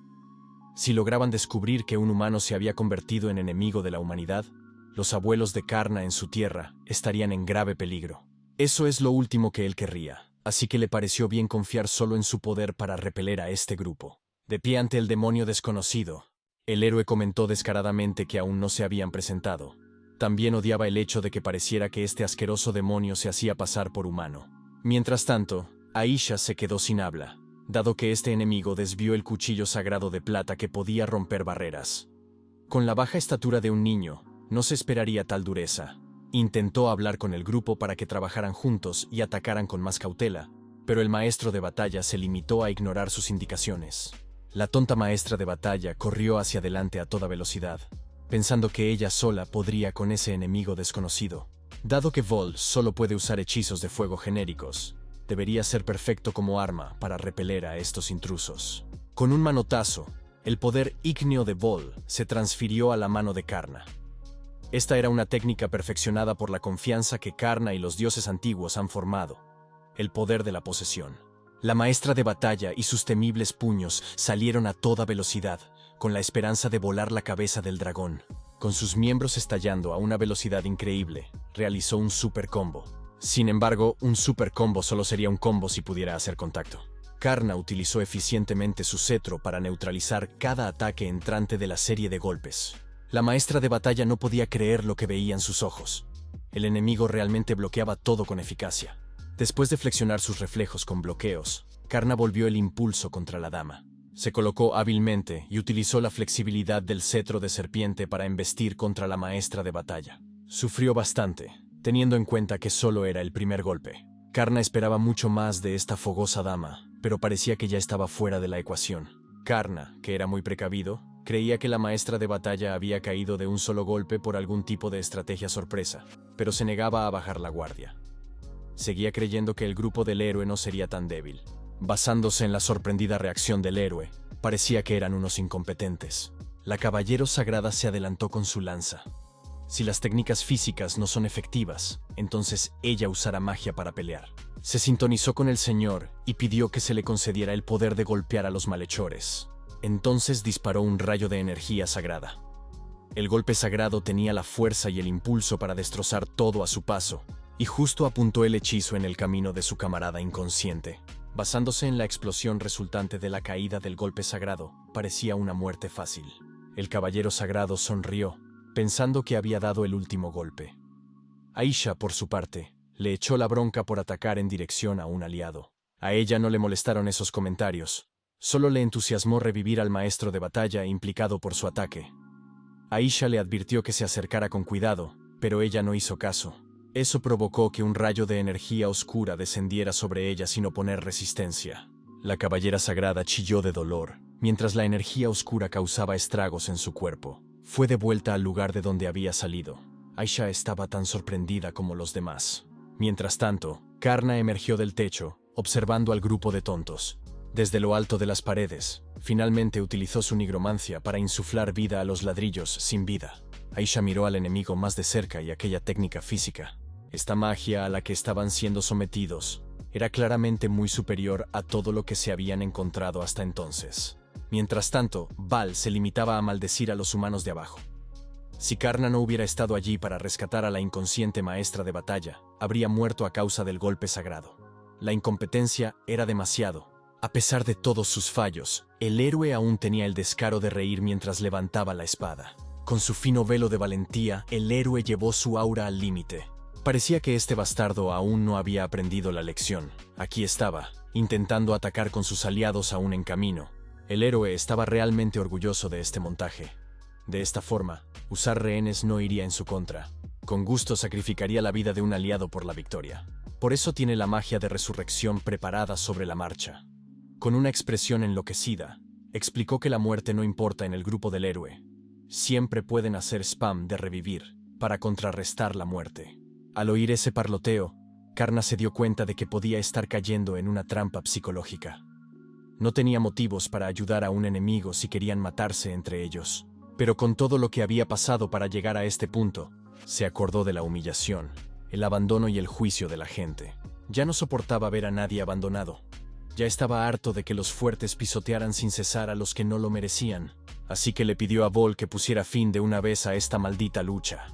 Si lograban descubrir que un humano se había convertido en enemigo de la humanidad, los abuelos de Karna en su tierra estarían en grave peligro. Eso es lo último que él querría, así que le pareció bien confiar solo en su poder para repeler a este grupo. De pie ante el demonio desconocido, el héroe comentó descaradamente que aún no se habían presentado. También odiaba el hecho de que pareciera que este asqueroso demonio se hacía pasar por humano. Mientras tanto, Aisha se quedó sin habla, dado que este enemigo desvió el cuchillo sagrado de plata que podía romper barreras. Con la baja estatura de un niño, no se esperaría tal dureza. Intentó hablar con el grupo para que trabajaran juntos y atacaran con más cautela, pero el maestro de batalla se limitó a ignorar sus indicaciones. La tonta maestra de batalla corrió hacia adelante a toda velocidad, pensando que ella sola podría con ese enemigo desconocido. Dado que Vol solo puede usar hechizos de fuego genéricos, debería ser perfecto como arma para repeler a estos intrusos. Con un manotazo, el poder ígneo de Vol se transfirió a la mano de Karna. Esta era una técnica perfeccionada por la confianza que Karna y los dioses antiguos han formado, el poder de la posesión. La maestra de batalla y sus temibles puños salieron a toda velocidad, con la esperanza de volar la cabeza del dragón. Con sus miembros estallando a una velocidad increíble, realizó un super combo. Sin embargo, un super combo solo sería un combo si pudiera hacer contacto. Karna utilizó eficientemente su cetro para neutralizar cada ataque entrante de la serie de golpes. La maestra de batalla no podía creer lo que veían sus ojos. El enemigo realmente bloqueaba todo con eficacia. Después de flexionar sus reflejos con bloqueos, Karna volvió el impulso contra la dama. Se colocó hábilmente y utilizó la flexibilidad del cetro de serpiente para embestir contra la maestra de batalla. Sufrió bastante, teniendo en cuenta que solo era el primer golpe. Karna esperaba mucho más de esta fogosa dama, pero parecía que ya estaba fuera de la ecuación. Karna, que era muy precavido, creía que la maestra de batalla había caído de un solo golpe por algún tipo de estrategia sorpresa, pero se negaba a bajar la guardia. Seguía creyendo que el grupo del héroe no sería tan débil. Basándose en la sorprendida reacción del héroe, parecía que eran unos incompetentes. La caballero sagrada se adelantó con su lanza. Si las técnicas físicas no son efectivas, entonces ella usará magia para pelear. Se sintonizó con el señor y pidió que se le concediera el poder de golpear a los malhechores. Entonces disparó un rayo de energía sagrada. El golpe sagrado tenía la fuerza y el impulso para destrozar todo a su paso, y justo apuntó el hechizo en el camino de su camarada inconsciente. Basándose en la explosión resultante de la caída del golpe sagrado, parecía una muerte fácil. El caballero sagrado sonrió, pensando que había dado el último golpe. Aisha, por su parte, le echó la bronca por atacar en dirección a un aliado. A ella no le molestaron esos comentarios, solo le entusiasmó revivir al maestro de batalla implicado por su ataque. Aisha le advirtió que se acercara con cuidado, pero ella no hizo caso. Eso provocó que un rayo de energía oscura descendiera sobre ella sin oponer resistencia. La caballera sagrada chilló de dolor, mientras la energía oscura causaba estragos en su cuerpo. Fue de vuelta al lugar de donde había salido. Aisha estaba tan sorprendida como los demás. Mientras tanto, Karna emergió del techo, observando al grupo de tontos. Desde lo alto de las paredes, finalmente utilizó su nigromancia para insuflar vida a los ladrillos sin vida. Aisha miró al enemigo más de cerca y aquella técnica física. Esta magia a la que estaban siendo sometidos era claramente muy superior a todo lo que se habían encontrado hasta entonces. Mientras tanto, Val se limitaba a maldecir a los humanos de abajo. Si Karna no hubiera estado allí para rescatar a la inconsciente maestra de batalla, habría muerto a causa del golpe sagrado. La incompetencia era demasiado. A pesar de todos sus fallos, el héroe aún tenía el descaro de reír mientras levantaba la espada. Con su fino velo de valentía, el héroe llevó su aura al límite. Parecía que este bastardo aún no había aprendido la lección. Aquí estaba, intentando atacar con sus aliados aún en camino. El héroe estaba realmente orgulloso de este montaje. De esta forma, usar rehenes no iría en su contra. Con gusto sacrificaría la vida de un aliado por la victoria. Por eso tiene la magia de resurrección preparada sobre la marcha. Con una expresión enloquecida, explicó que la muerte no importa en el grupo del héroe. Siempre pueden hacer spam de revivir para contrarrestar la muerte. Al oír ese parloteo, Karna se dio cuenta de que podía estar cayendo en una trampa psicológica. No tenía motivos para ayudar a un enemigo si querían matarse entre ellos. Pero con todo lo que había pasado para llegar a este punto, se acordó de la humillación, el abandono y el juicio de la gente. Ya no soportaba ver a nadie abandonado. Ya estaba harto de que los fuertes pisotearan sin cesar a los que no lo merecían. Así que le pidió a Vol que pusiera fin de una vez a esta maldita lucha.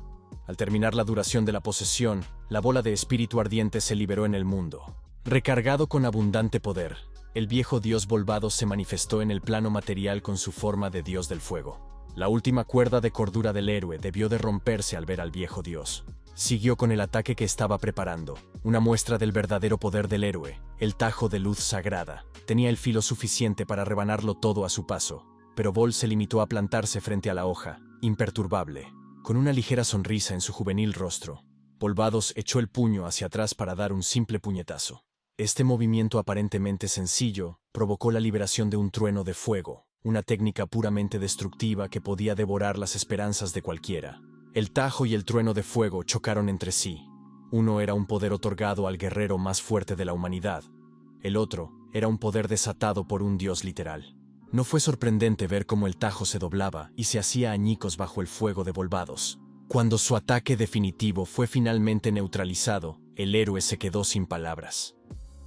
Al terminar la duración de la posesión, la bola de espíritu ardiente se liberó en el mundo. Recargado con abundante poder, el viejo dios Volvados se manifestó en el plano material con su forma de dios del fuego. La última cuerda de cordura del héroe debió de romperse al ver al viejo dios. Siguió con el ataque que estaba preparando, una muestra del verdadero poder del héroe, el tajo de luz sagrada. Tenía el filo suficiente para rebanarlo todo a su paso, pero Vol se limitó a plantarse frente a la hoja, imperturbable. Con una ligera sonrisa en su juvenil rostro, Volvados echó el puño hacia atrás para dar un simple puñetazo. Este movimiento aparentemente sencillo provocó la liberación de un trueno de fuego, una técnica puramente destructiva que podía devorar las esperanzas de cualquiera. El tajo y el trueno de fuego chocaron entre sí. Uno era un poder otorgado al guerrero más fuerte de la humanidad. El otro era un poder desatado por un dios literal. No fue sorprendente ver cómo el tajo se doblaba y se hacía añicos bajo el fuego de Volvados. Cuando su ataque definitivo fue finalmente neutralizado, el héroe se quedó sin palabras.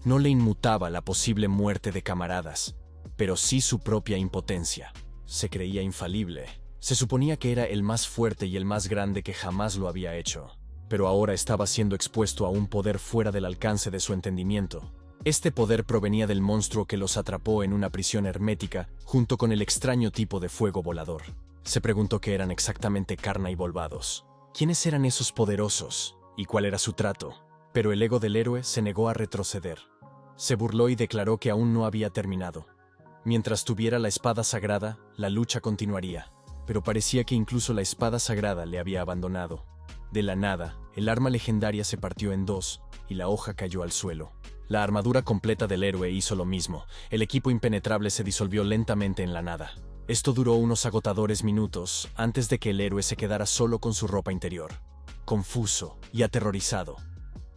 No le inmutaba la posible muerte de camaradas, pero sí su propia impotencia. Se creía infalible. Se suponía que era el más fuerte y el más grande que jamás lo había hecho. Pero ahora estaba siendo expuesto a un poder fuera del alcance de su entendimiento. Este poder provenía del monstruo que los atrapó en una prisión hermética junto con el extraño tipo de fuego volador. Se preguntó qué eran exactamente Karna y Volvados. ¿Quiénes eran esos poderosos? ¿Y cuál era su trato? Pero el ego del héroe se negó a retroceder. Se burló y declaró que aún no había terminado. Mientras tuviera la espada sagrada, la lucha continuaría. Pero parecía que incluso la espada sagrada le había abandonado. De la nada, el arma legendaria se partió en dos y la hoja cayó al suelo. La armadura completa del héroe hizo lo mismo. El equipo impenetrable se disolvió lentamente en la nada. Esto duró unos agotadores minutos antes de que el héroe se quedara solo con su ropa interior. Confuso y aterrorizado,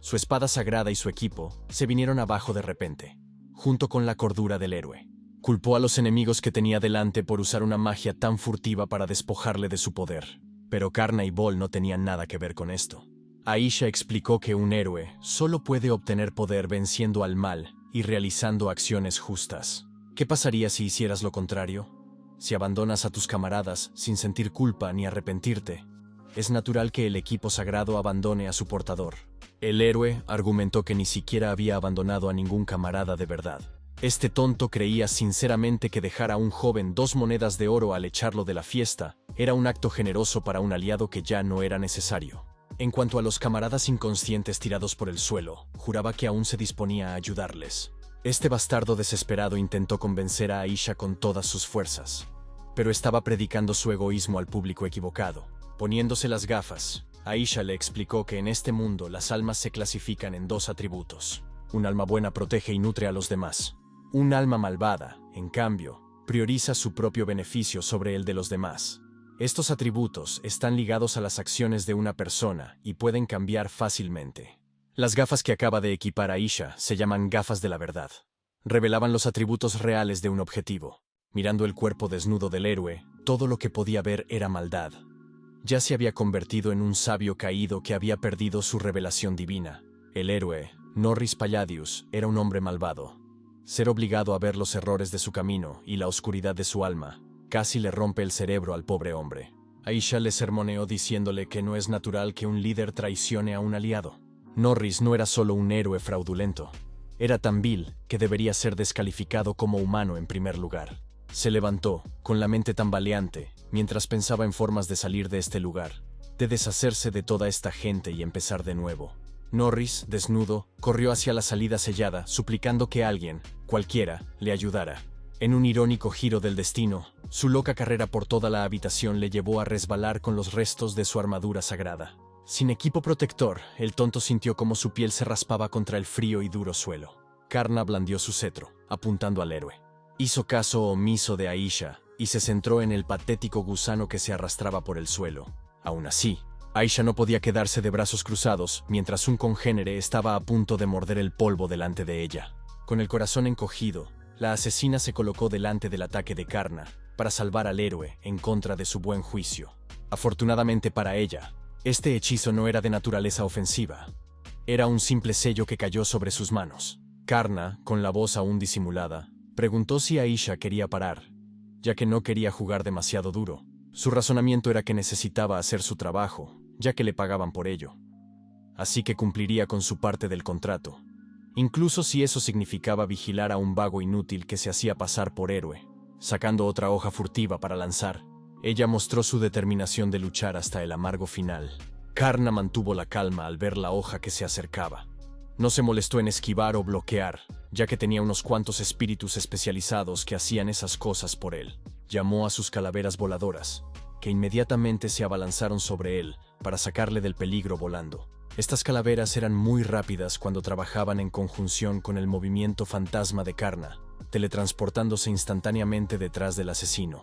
su espada sagrada y su equipo se vinieron abajo de repente, junto con la cordura del héroe. Culpó a los enemigos que tenía delante por usar una magia tan furtiva para despojarle de su poder. Pero Karna y Vol no tenían nada que ver con esto. Aisha explicó que un héroe solo puede obtener poder venciendo al mal y realizando acciones justas. ¿Qué pasaría si hicieras lo contrario? Si abandonas a tus camaradas sin sentir culpa ni arrepentirte, es natural que el equipo sagrado abandone a su portador. El héroe argumentó que ni siquiera había abandonado a ningún camarada de verdad. Este tonto creía sinceramente que dejar a un joven 2 monedas de oro al echarlo de la fiesta era un acto generoso para un aliado que ya no era necesario. En cuanto a los camaradas inconscientes tirados por el suelo, juraba que aún se disponía a ayudarles. Este bastardo desesperado intentó convencer a Aisha con todas sus fuerzas, pero estaba predicando su egoísmo al público equivocado. Poniéndose las gafas, Aisha le explicó que en este mundo las almas se clasifican en 2 atributos. Un alma buena protege y nutre a los demás. Un alma malvada, en cambio, prioriza su propio beneficio sobre el de los demás. Estos atributos están ligados a las acciones de una persona y pueden cambiar fácilmente. Las gafas que acaba de equipar Aisha se llaman gafas de la verdad. Revelaban los atributos reales de un objetivo. Mirando el cuerpo desnudo del héroe, todo lo que podía ver era maldad. Ya se había convertido en un sabio caído que había perdido su revelación divina. El héroe, Norris Palladius, era un hombre malvado. Ser obligado a ver los errores de su camino y la oscuridad de su alma casi le rompe el cerebro al pobre hombre. Aisha le sermoneó diciéndole que no es natural que un líder traicione a un aliado. Norris no era solo un héroe fraudulento. Era tan vil que debería ser descalificado como humano en primer lugar. Se levantó, con la mente tambaleante, mientras pensaba en formas de salir de este lugar, de deshacerse de toda esta gente y empezar de nuevo. Norris, desnudo, corrió hacia la salida sellada, suplicando que alguien, cualquiera, le ayudara. En un irónico giro del destino, su loca carrera por toda la habitación le llevó a resbalar con los restos de su armadura sagrada. Sin equipo protector, el tonto sintió como su piel se raspaba contra el frío y duro suelo. Karna blandió su cetro, apuntando al héroe. Hizo caso omiso de Aisha y se centró en el patético gusano que se arrastraba por el suelo. Aún así, Aisha no podía quedarse de brazos cruzados mientras un congénere estaba a punto de morder el polvo delante de ella. Con el corazón encogido, la asesina se colocó delante del ataque de Karna para salvar al héroe en contra de su buen juicio. Afortunadamente para ella, este hechizo no era de naturaleza ofensiva. Era un simple sello que cayó sobre sus manos. Karna, con la voz aún disimulada, preguntó si Aisha quería parar, ya que no quería jugar demasiado duro. Su razonamiento era que necesitaba hacer su trabajo, ya que le pagaban por ello. Así que cumpliría con su parte del contrato, incluso si eso significaba vigilar a un vago inútil que se hacía pasar por héroe. Sacando otra hoja furtiva para lanzar, ella mostró su determinación de luchar hasta el amargo final. Karna mantuvo la calma al ver la hoja que se acercaba. No se molestó en esquivar o bloquear, ya que tenía unos cuantos espíritus especializados que hacían esas cosas por él. Llamó a sus calaveras voladoras, que inmediatamente se abalanzaron sobre él para sacarle del peligro volando. Estas calaveras eran muy rápidas cuando trabajaban en conjunción con el movimiento fantasma de Karna, teletransportándose instantáneamente detrás del asesino.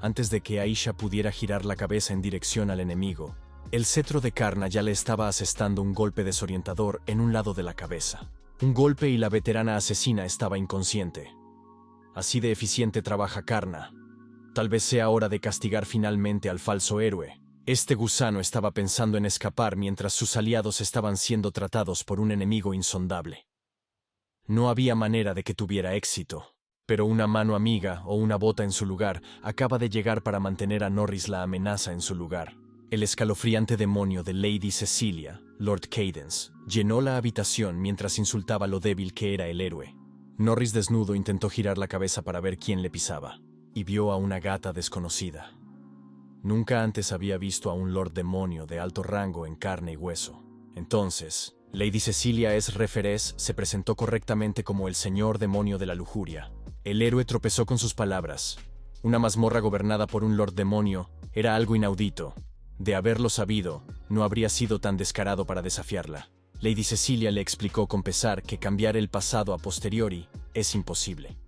Antes de que Aisha pudiera girar la cabeza en dirección al enemigo, el cetro de Karna ya le estaba asestando un golpe desorientador en un lado de la cabeza. Un golpe y la veterana asesina estaba inconsciente. Así de eficiente trabaja Karna. Tal vez sea hora de castigar finalmente al falso héroe. Este gusano estaba pensando en escapar mientras sus aliados estaban siendo tratados por un enemigo insondable. No había manera de que tuviera éxito, pero una mano amiga o una bota en su lugar acaba de llegar para mantener a Norris la amenaza en su lugar. El escalofriante demonio de Lady Cecilia, Lord Cadence, llenó la habitación mientras insultaba lo débil que era el héroe. Norris desnudo intentó girar la cabeza para ver quién le pisaba, y vio a una gata desconocida. Nunca antes había visto a un Lord Demonio de alto rango en carne y hueso. Entonces, Lady Cecilia S. Referés se presentó correctamente como el Señor Demonio de la Lujuria. El héroe tropezó con sus palabras. Una mazmorra gobernada por un Lord Demonio era algo inaudito. De haberlo sabido, no habría sido tan descarado para desafiarla. Lady Cecilia le explicó con pesar que cambiar el pasado a posteriori es imposible.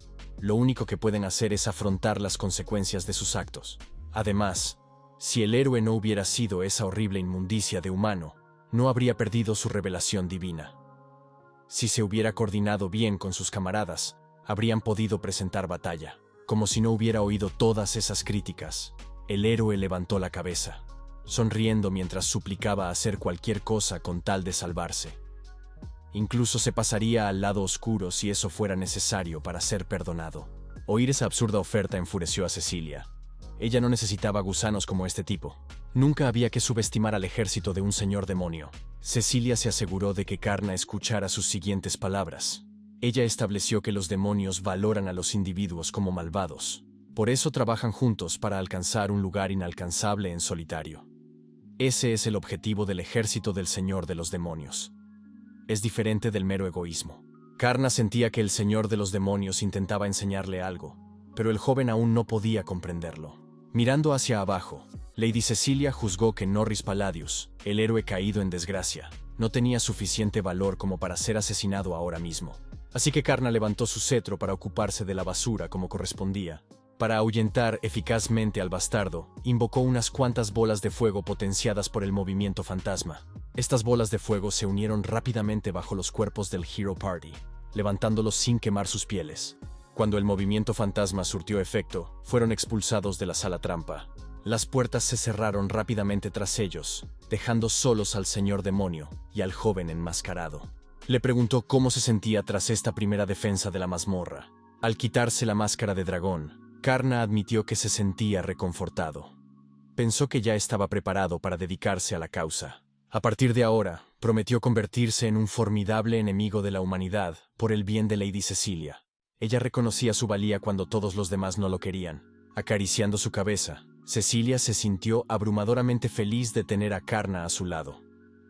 Lo único que pueden hacer es afrontar las consecuencias de sus actos. Además, si el héroe no hubiera sido esa horrible inmundicia de humano, no habría perdido su revelación divina. Si se hubiera coordinado bien con sus camaradas, habrían podido presentar batalla. Como si no hubiera oído todas esas críticas, el héroe levantó la cabeza, sonriendo mientras suplicaba hacer cualquier cosa con tal de salvarse. Incluso se pasaría al lado oscuro si eso fuera necesario para ser perdonado. Oír esa absurda oferta enfureció a Cecilia. Ella no necesitaba gusanos como este tipo. Nunca había que subestimar al ejército de un señor demonio. Cecilia se aseguró de que Karna escuchara sus siguientes palabras. Ella estableció que los demonios valoran a los individuos como malvados. Por eso trabajan juntos para alcanzar un lugar inalcanzable en solitario. Ese es el objetivo del ejército del Señor de los Demonios. Es diferente del mero egoísmo. Karna sentía que el Señor de los Demonios intentaba enseñarle algo, pero el joven aún no podía comprenderlo. Mirando hacia abajo, Lady Cecilia juzgó que Norris Palladius, el héroe caído en desgracia, no tenía suficiente valor como para ser asesinado ahora mismo. Así que Karna levantó su cetro para ocuparse de la basura como correspondía. Para ahuyentar eficazmente al bastardo, invocó unas cuantas bolas de fuego potenciadas por el movimiento fantasma. Estas bolas de fuego se unieron rápidamente bajo los cuerpos del Hero Party, levantándolos sin quemar sus pieles. Cuando el movimiento fantasma surtió efecto, fueron expulsados de la sala trampa. Las puertas se cerraron rápidamente tras ellos, dejando solos al señor demonio y al joven enmascarado. Le preguntó cómo se sentía tras esta primera defensa de la mazmorra. Al quitarse la máscara de dragón, Karna admitió que se sentía reconfortado. Pensó que ya estaba preparado para dedicarse a la causa. A partir de ahora, prometió convertirse en un formidable enemigo de la humanidad por el bien de Lady Cecilia. Ella reconocía su valía cuando todos los demás no lo querían. Acariciando su cabeza, Cecilia se sintió abrumadoramente feliz de tener a Karna a su lado.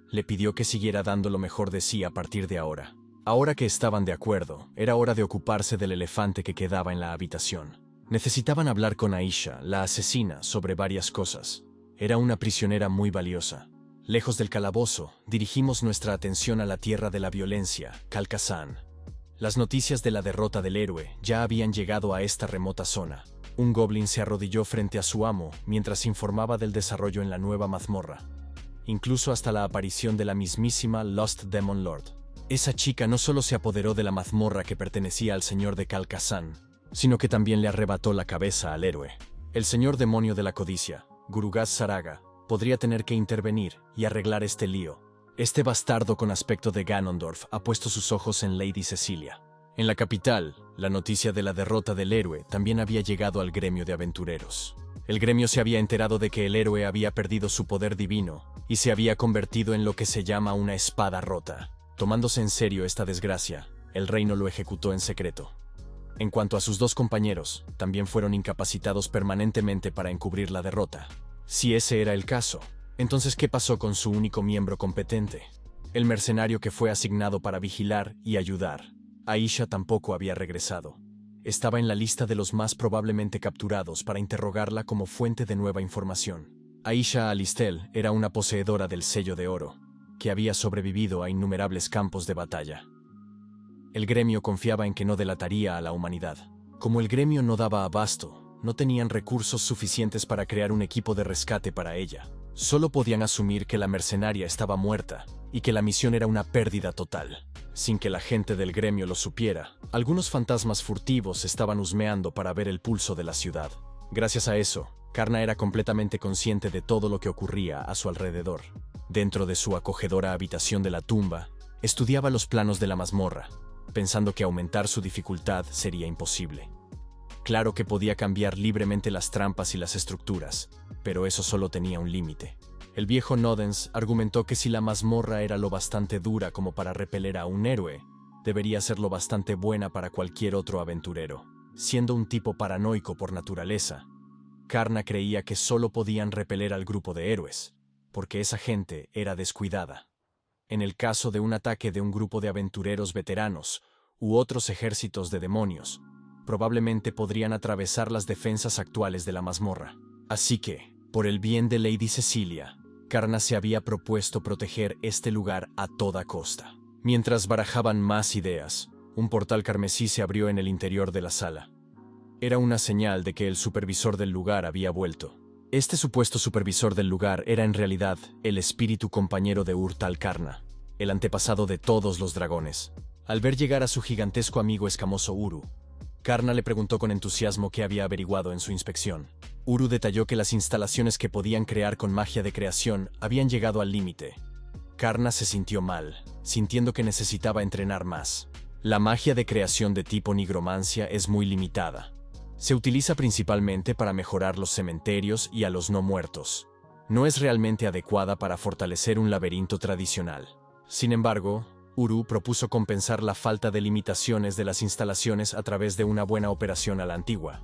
Le pidió que siguiera dando lo mejor de sí a partir de ahora. Ahora que estaban de acuerdo, era hora de ocuparse del elefante que quedaba en la habitación. Necesitaban hablar con Aisha, la asesina, sobre varias cosas. Era una prisionera muy valiosa. Lejos del calabozo, dirigimos nuestra atención a la tierra de la violencia, Kalkasan. Las noticias de la derrota del héroe ya habían llegado a esta remota zona. Un goblin se arrodilló frente a su amo mientras informaba del desarrollo en la nueva mazmorra, incluso hasta la aparición de la mismísima Lost Demon Lord. Esa chica no solo se apoderó de la mazmorra que pertenecía al señor de Kalkasan, sino que también le arrebató la cabeza al héroe. El señor demonio de la codicia, Gurugaz Saraga, podría tener que intervenir y arreglar este lío. Este bastardo con aspecto de Ganondorf ha puesto sus ojos en Lady Cecilia. En la capital, la noticia de la derrota del héroe también había llegado al gremio de aventureros. El gremio se había enterado de que el héroe había perdido su poder divino y se había convertido en lo que se llama una espada rota. Tomándose en serio esta desgracia, el reino lo ejecutó en secreto. En cuanto a sus dos compañeros, también fueron incapacitados permanentemente para encubrir la derrota. Si ese era el caso, entonces ¿qué pasó con su único miembro competente? El mercenario que fue asignado para vigilar y ayudar. Aisha tampoco había regresado. Estaba en la lista de los más probablemente capturados para interrogarla como fuente de nueva información. Aisha Alistel era una poseedora del sello de oro, que había sobrevivido a innumerables campos de batalla. El gremio confiaba en que no delataría a la humanidad. Como el gremio no daba abasto, no tenían recursos suficientes para crear un equipo de rescate para ella. Solo podían asumir que la mercenaria estaba muerta y que la misión era una pérdida total. Sin que la gente del gremio lo supiera, algunos fantasmas furtivos estaban husmeando para ver el pulso de la ciudad. Gracias a eso, Karna era completamente consciente de todo lo que ocurría a su alrededor. Dentro de su acogedora habitación de la tumba, estudiaba los planos de la mazmorra, pensando que aumentar su dificultad sería imposible. Claro que podía cambiar libremente las trampas y las estructuras, pero eso solo tenía un límite. El viejo Nodens argumentó que si la mazmorra era lo bastante dura como para repeler a un héroe, debería ser lo bastante buena para cualquier otro aventurero. Siendo un tipo paranoico por naturaleza, Karna creía que solo podían repeler al grupo de héroes, porque esa gente era descuidada. En el caso de un ataque de un grupo de aventureros veteranos u otros ejércitos de demonios, probablemente podrían atravesar las defensas actuales de la mazmorra. Así que, por el bien de Lady Cecilia, Karna se había propuesto proteger este lugar a toda costa. Mientras barajaban más ideas, un portal carmesí se abrió en el interior de la sala. Era una señal de que el supervisor del lugar había vuelto. Este supuesto supervisor del lugar era en realidad el espíritu compañero de Urtal Karna, el antepasado de todos los dragones. Al ver llegar a su gigantesco amigo escamoso Uru, Karna le preguntó con entusiasmo qué había averiguado en su inspección. Uru detalló que las instalaciones que podían crear con magia de creación habían llegado al límite. Karna se sintió mal, sintiendo que necesitaba entrenar más. La magia de creación de tipo nigromancia es muy limitada. Se utiliza principalmente para mejorar los cementerios y a los no muertos. No es realmente adecuada para fortalecer un laberinto tradicional. Sin embargo, Uru propuso compensar la falta de limitaciones de las instalaciones a través de una buena operación a la antigua.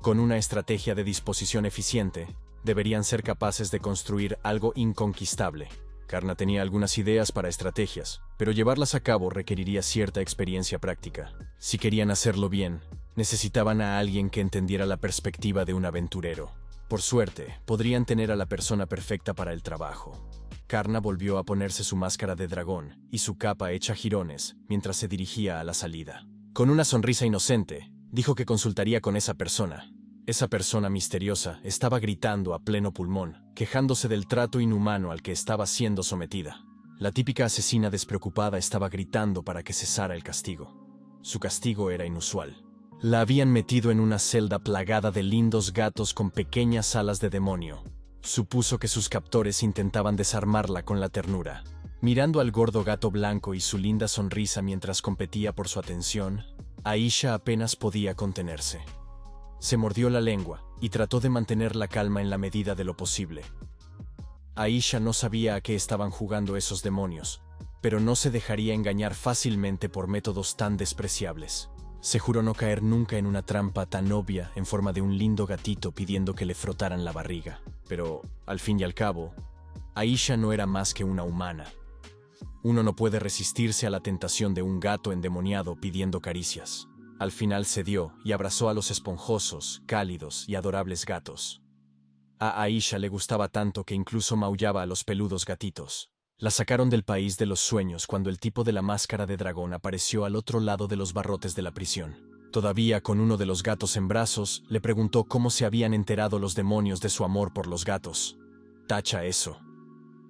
Con una estrategia de disposición eficiente, deberían ser capaces de construir algo inconquistable. Karna tenía algunas ideas para estrategias, pero llevarlas a cabo requeriría cierta experiencia práctica. Si querían hacerlo bien, necesitaban a alguien que entendiera la perspectiva de un aventurero. Por suerte, podrían tener a la persona perfecta para el trabajo. Karna volvió a ponerse su máscara de dragón y su capa hecha jirones mientras se dirigía a la salida. Con una sonrisa inocente, dijo que consultaría con esa persona. Esa persona misteriosa estaba gritando a pleno pulmón, quejándose del trato inhumano al que estaba siendo sometida. La típica asesina despreocupada estaba gritando para que cesara el castigo. Su castigo era inusual. La habían metido en una celda plagada de lindos gatos con pequeñas alas de demonio. Supuso que sus captores intentaban desarmarla con la ternura. Mirando al gordo gato blanco y su linda sonrisa mientras competía por su atención, Aisha apenas podía contenerse. Se mordió la lengua y trató de mantener la calma en la medida de lo posible. Aisha no sabía a qué estaban jugando esos demonios, pero no se dejaría engañar fácilmente por métodos tan despreciables. Se juró no caer nunca en una trampa tan obvia en forma de un lindo gatito pidiendo que le frotaran la barriga. Pero, al fin y al cabo, Aisha no era más que una humana. Uno no puede resistirse a la tentación de un gato endemoniado pidiendo caricias. Al final cedió y abrazó a los esponjosos, cálidos y adorables gatos. A Aisha le gustaba tanto que incluso maullaba a los peludos gatitos. La sacaron del país de los sueños cuando el tipo de la máscara de dragón apareció al otro lado de los barrotes de la prisión. Todavía con uno de los gatos en brazos, le preguntó cómo se habían enterado los demonios de su amor por los gatos. Tacha eso.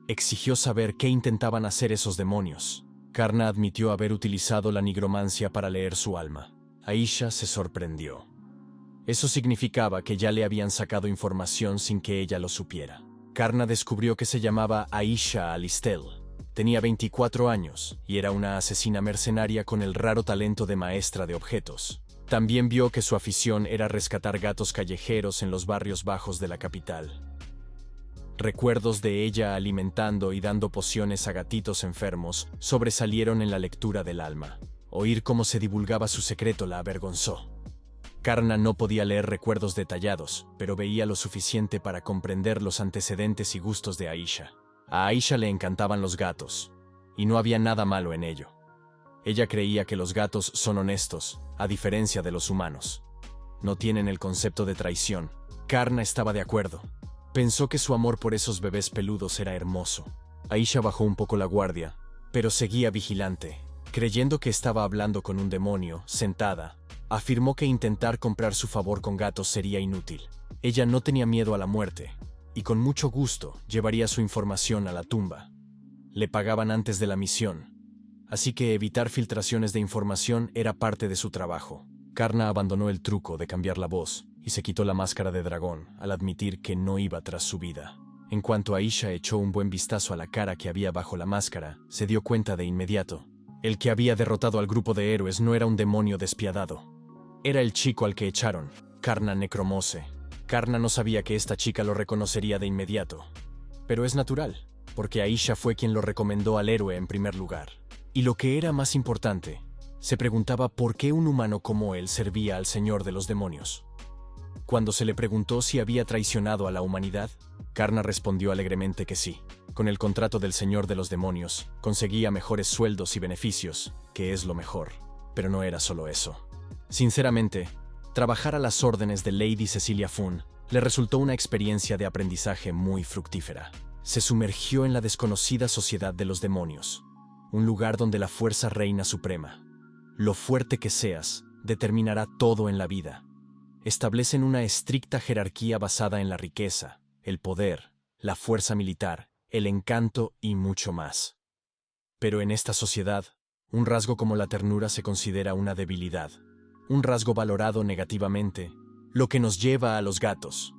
Exigió saber qué intentaban hacer esos demonios. Karna admitió haber utilizado la nigromancia para leer su alma. Aisha se sorprendió. Eso significaba que ya le habían sacado información sin que ella lo supiera. Karna descubrió que se llamaba Aisha Alistel. Tenía 24 años y era una asesina mercenaria con el raro talento de maestra de objetos. También vio que su afición era rescatar gatos callejeros en los barrios bajos de la capital. Recuerdos de ella alimentando y dando pociones a gatitos enfermos sobresalieron en la lectura del alma. Oír cómo se divulgaba su secreto la avergonzó. Karna no podía leer recuerdos detallados, pero veía lo suficiente para comprender los antecedentes y gustos de Aisha. A Aisha le encantaban los gatos, y no había nada malo en ello. Ella creía que los gatos son honestos, a diferencia de los humanos. No tienen el concepto de traición. Karna estaba de acuerdo. Pensó que su amor por esos bebés peludos era hermoso. Aisha bajó un poco la guardia, pero seguía vigilante. Creyendo que estaba hablando con un demonio, sentada, afirmó que intentar comprar su favor con gatos sería inútil. Ella no tenía miedo a la muerte, y con mucho gusto llevaría su información a la tumba. Le pagaban antes de la misión, así que evitar filtraciones de información era parte de su trabajo. Karna abandonó el truco de cambiar la voz y se quitó la máscara de dragón al admitir que no iba tras su vida. En cuanto Aisha echó un buen vistazo a la cara que había bajo la máscara, se dio cuenta de inmediato. El que había derrotado al grupo de héroes no era un demonio despiadado. Era el chico al que echaron, Karna Necromose. Karna no sabía que esta chica lo reconocería de inmediato. Pero es natural, porque Aisha fue quien lo recomendó al héroe en primer lugar. Y lo que era más importante, se preguntaba por qué un humano como él servía al señor de los demonios. Cuando se le preguntó si había traicionado a la humanidad, Karna respondió alegremente que sí. Con el contrato del señor de los demonios, conseguía mejores sueldos y beneficios, que es lo mejor. Pero no era solo eso. Sinceramente, trabajar a las órdenes de Lady Cecilia Fun le resultó una experiencia de aprendizaje muy fructífera. Se sumergió en la desconocida sociedad de los demonios, un lugar donde la fuerza reina suprema. Lo fuerte que seas determinará todo en la vida. Establecen una estricta jerarquía basada en la riqueza, el poder, la fuerza militar, el encanto y mucho más. Pero en esta sociedad, un rasgo como la ternura se considera una debilidad. Un rasgo valorado negativamente, lo que nos lleva a los gatos.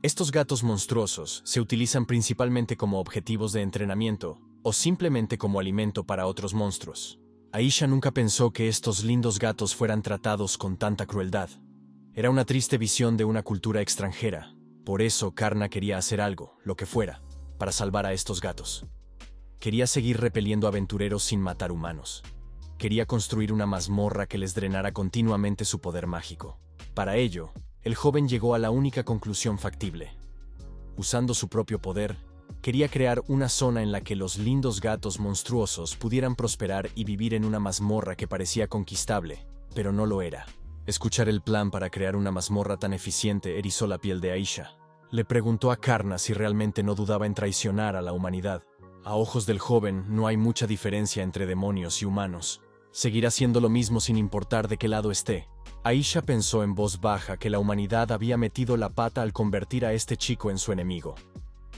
Estos gatos monstruosos se utilizan principalmente como objetivos de entrenamiento o simplemente como alimento para otros monstruos. Aisha nunca pensó que estos lindos gatos fueran tratados con tanta crueldad. Era una triste visión de una cultura extranjera. Por eso Karna quería hacer algo, lo que fuera, para salvar a estos gatos. Quería seguir repeliendo aventureros sin matar humanos. Quería construir una mazmorra que les drenara continuamente su poder mágico. Para ello, el joven llegó a la única conclusión factible. Usando su propio poder, quería crear una zona en la que los lindos gatos monstruosos pudieran prosperar y vivir en una mazmorra que parecía conquistable, pero no lo era. Escuchar el plan para crear una mazmorra tan eficiente erizó la piel de Aisha. Le preguntó a Karna si realmente no dudaba en traicionar a la humanidad. A ojos del joven, no hay mucha diferencia entre demonios y humanos. Seguirá siendo lo mismo sin importar de qué lado esté. Aisha pensó en voz baja que la humanidad había metido la pata al convertir a este chico en su enemigo.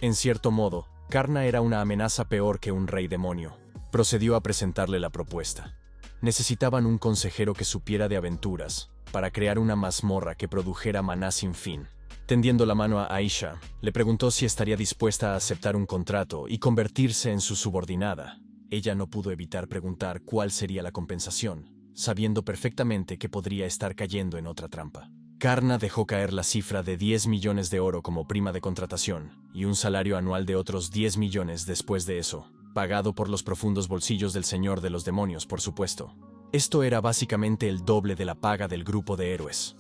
En cierto modo, Karna era una amenaza peor que un rey demonio. Procedió a presentarle la propuesta. Necesitaban un consejero que supiera de aventuras, para crear una mazmorra que produjera maná sin fin. Tendiendo la mano a Aisha, le preguntó si estaría dispuesta a aceptar un contrato y convertirse en su subordinada. Ella no pudo evitar preguntar cuál sería la compensación, sabiendo perfectamente que podría estar cayendo en otra trampa. Karna dejó caer la cifra de 10 millones de oro como prima de contratación, y un salario anual de otros 10 millones después de eso, pagado por los profundos bolsillos del señor de los demonios, por supuesto. Esto era básicamente el doble de la paga del grupo de héroes.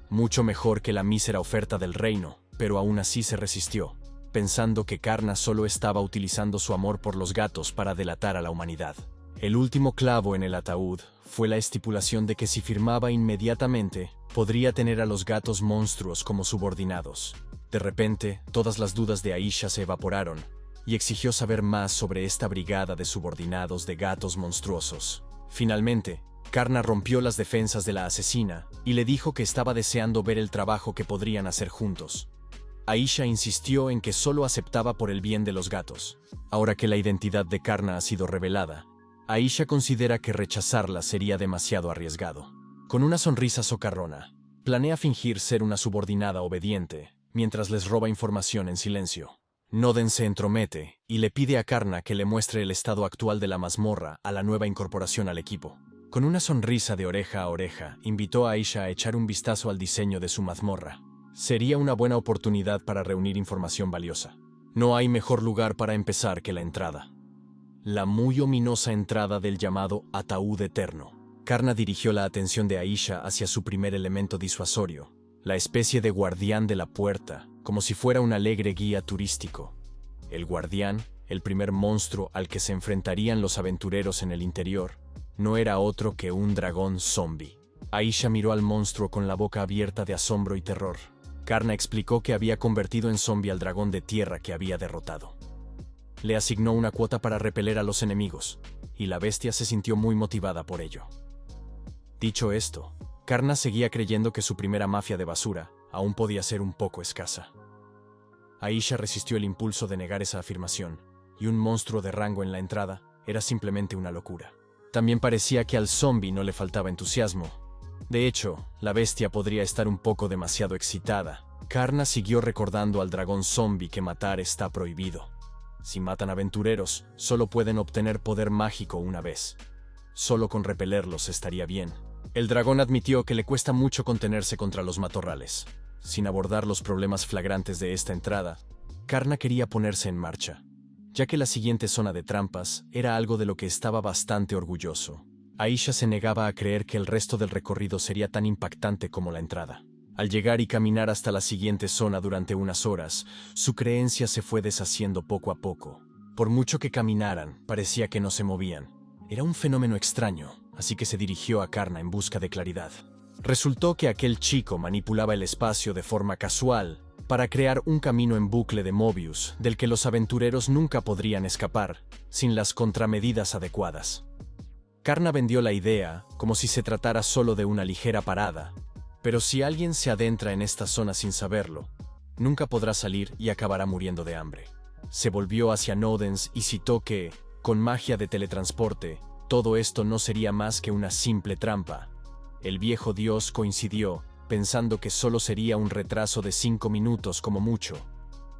Mucho mejor que la mísera oferta del reino, pero aún así se resistió, pensando que Karna solo estaba utilizando su amor por los gatos para delatar a la humanidad. El último clavo en el ataúd fue la estipulación de que si firmaba inmediatamente, podría tener a los gatos monstruos como subordinados. De repente, todas las dudas de Aisha se evaporaron, y exigió saber más sobre esta brigada de subordinados de gatos monstruosos. Finalmente, Karna rompió las defensas de la asesina y le dijo que estaba deseando ver el trabajo que podrían hacer juntos. Aisha insistió en que solo aceptaba por el bien de los gatos. Ahora que la identidad de Karna ha sido revelada, Aisha considera que rechazarla sería demasiado arriesgado. Con una sonrisa socarrona, planea fingir ser una subordinada obediente, mientras les roba información en silencio. Noden se entromete y le pide a Karna que le muestre el estado actual de la mazmorra a la nueva incorporación al equipo. Con una sonrisa de oreja a oreja, invitó a Aisha a echar un vistazo al diseño de su mazmorra. Sería una buena oportunidad para reunir información valiosa. No hay mejor lugar para empezar que la entrada. La muy ominosa entrada del llamado Ataúd Eterno. Karna dirigió la atención de Aisha hacia su primer elemento disuasorio, la especie de guardián de la puerta, como si fuera un alegre guía turístico. El guardián, el primer monstruo al que se enfrentarían los aventureros en el interior, no era otro que un dragón zombie. Aisha miró al monstruo con la boca abierta de asombro y terror. Karna explicó que había convertido en zombie al dragón de tierra que había derrotado. Le asignó una cuota para repeler a los enemigos, y la bestia se sintió muy motivada por ello. Dicho esto, Karna seguía creyendo que su primera mafia de basura aún podía ser un poco escasa. Aisha resistió el impulso de negar esa afirmación, y un monstruo de rango en la entrada era simplemente una locura. También parecía que al zombie no le faltaba entusiasmo. De hecho, la bestia podría estar un poco demasiado excitada. Karna siguió recordando al dragón zombie que matar está prohibido. Si matan aventureros, solo pueden obtener poder mágico una vez. Solo con repelerlos estaría bien. El dragón admitió que le cuesta mucho contenerse contra los matorrales. Sin abordar los problemas flagrantes de esta entrada, Karna quería ponerse en marcha, ya que la siguiente zona de trampas era algo de lo que estaba bastante orgulloso. Aisha se negaba a creer que el resto del recorrido sería tan impactante como la entrada. Al llegar y caminar hasta la siguiente zona durante unas horas, su creencia se fue deshaciendo poco a poco. Por mucho que caminaran, parecía que no se movían. Era un fenómeno extraño, así que se dirigió a Karna en busca de claridad. Resultó que aquel chico manipulaba el espacio de forma casual para crear un camino en bucle de Mobius del que los aventureros nunca podrían escapar sin las contramedidas adecuadas. Karna vendió la idea como si se tratara solo de una ligera parada, pero si alguien se adentra en esta zona sin saberlo, nunca podrá salir y acabará muriendo de hambre. Se volvió hacia Nodens y citó que, con magia de teletransporte, todo esto no sería más que una simple trampa. El viejo dios coincidió, pensando que solo sería un retraso de 5 minutos como mucho.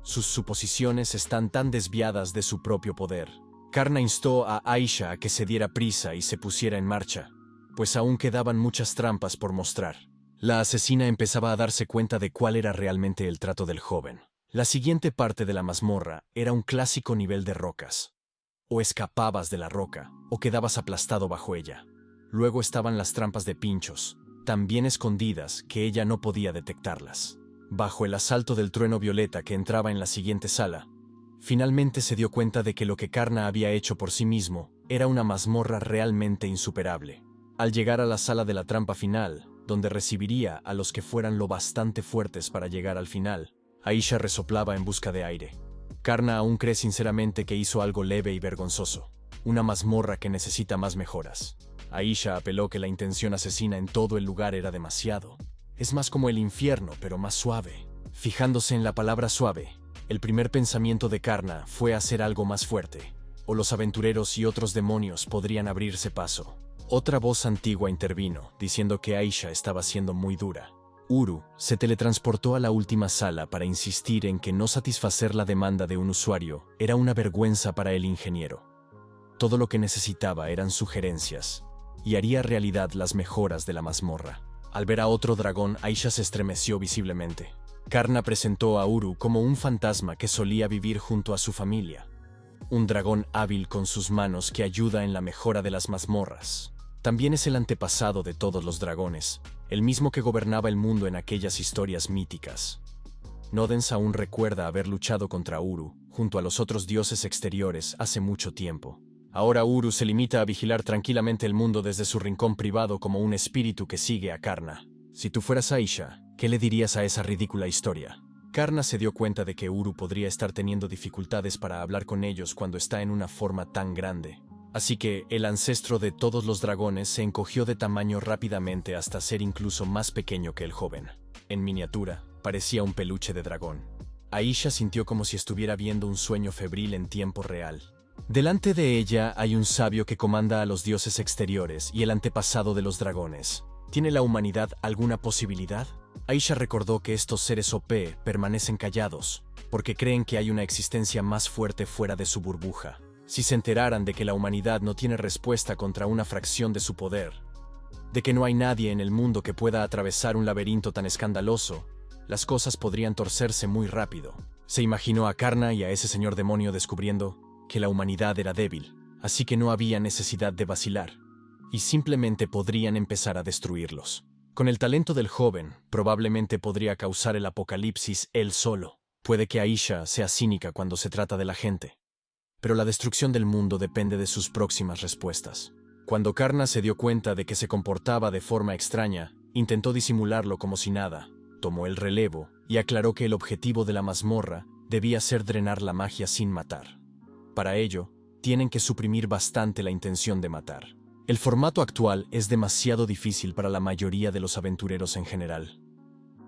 Sus suposiciones están tan desviadas de su propio poder. Karna instó a Aisha a que se diera prisa y se pusiera en marcha, pues aún quedaban muchas trampas por mostrar. La asesina empezaba a darse cuenta de cuál era realmente el trato del joven. La siguiente parte de la mazmorra era un clásico nivel de rocas. O escapabas de la roca, o quedabas aplastado bajo ella. Luego estaban las trampas de pinchos, tan bien escondidas que ella no podía detectarlas. Bajo el asalto del trueno violeta que entraba en la siguiente sala, finalmente se dio cuenta de que lo que Karna había hecho por sí mismo era una mazmorra realmente insuperable. Al llegar a la sala de la trampa final, donde recibiría a los que fueran lo bastante fuertes para llegar al final, Aisha resoplaba en busca de aire. Karna aún cree sinceramente que hizo algo leve y vergonzoso, una mazmorra que necesita más mejoras. Aisha apeló que la intención asesina en todo el lugar era demasiado. Es más como el infierno, pero más suave. Fijándose en la palabra suave, el primer pensamiento de Karna fue hacer algo más fuerte, o los aventureros y otros demonios podrían abrirse paso. Otra voz antigua intervino, diciendo que Aisha estaba siendo muy dura. Uru se teletransportó a la última sala para insistir en que no satisfacer la demanda de un usuario era una vergüenza para el ingeniero. Todo lo que necesitaba eran sugerencias, y haría realidad las mejoras de la mazmorra. Al ver a otro dragón, Aisha se estremeció visiblemente. Karna presentó a Uru como un fantasma que solía vivir junto a su familia. Un dragón hábil con sus manos que ayuda en la mejora de las mazmorras. También es el antepasado de todos los dragones, el mismo que gobernaba el mundo en aquellas historias míticas. Nodens aún recuerda haber luchado contra Uru, junto a los otros dioses exteriores, hace mucho tiempo. Ahora Uru se limita a vigilar tranquilamente el mundo desde su rincón privado como un espíritu que sigue a Karna. Si tú fueras Aisha, ¿qué le dirías a esa ridícula historia? Karna se dio cuenta de que Uru podría estar teniendo dificultades para hablar con ellos cuando está en una forma tan grande. Así que el ancestro de todos los dragones se encogió de tamaño rápidamente hasta ser incluso más pequeño que el joven. En miniatura, parecía un peluche de dragón. Aisha sintió como si estuviera viendo un sueño febril en tiempo real. Delante de ella hay un sabio que comanda a los dioses exteriores y el antepasado de los dragones. ¿Tiene la humanidad alguna posibilidad? Aisha recordó que estos seres OP permanecen callados, porque creen que hay una existencia más fuerte fuera de su burbuja. Si se enteraran de que la humanidad no tiene respuesta contra una fracción de su poder, de que no hay nadie en el mundo que pueda atravesar un laberinto tan escandaloso, las cosas podrían torcerse muy rápido. Se imaginó a Karna y a ese señor demonio descubriendo que la humanidad era débil, así que no había necesidad de vacilar, y simplemente podrían empezar a destruirlos. Con el talento del joven, probablemente podría causar el apocalipsis él solo. Puede que Aisha sea cínica cuando se trata de la gente, pero la destrucción del mundo depende de sus próximas respuestas. Cuando Karna se dio cuenta de que se comportaba de forma extraña, intentó disimularlo como si nada, tomó el relevo y aclaró que el objetivo de la mazmorra debía ser drenar la magia sin matar. Para ello, tienen que suprimir bastante la intención de matar. El formato actual es demasiado difícil para la mayoría de los aventureros en general.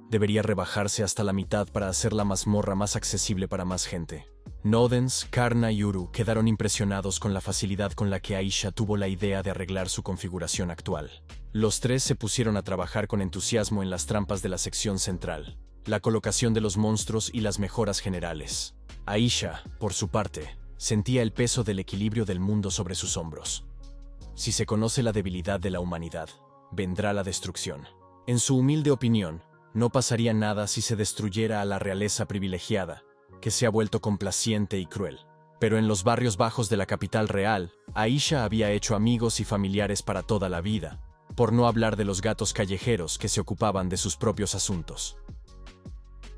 Debería rebajarse hasta la mitad para hacer la mazmorra más accesible para más gente. Nodens, Karna y Uru quedaron impresionados con la facilidad con la que Aisha tuvo la idea de arreglar su configuración actual. Los tres se pusieron a trabajar con entusiasmo en las trampas de la sección central, la colocación de los monstruos y las mejoras generales. Aisha, por su parte, sentía el peso del equilibrio del mundo sobre sus hombros. Si se conoce la debilidad de la humanidad, vendrá la destrucción. En su humilde opinión, no pasaría nada si se destruyera a la realeza privilegiada, que se ha vuelto complaciente y cruel. Pero en los barrios bajos de la capital real, Aisha había hecho amigos y familiares para toda la vida, por no hablar de los gatos callejeros que se ocupaban de sus propios asuntos.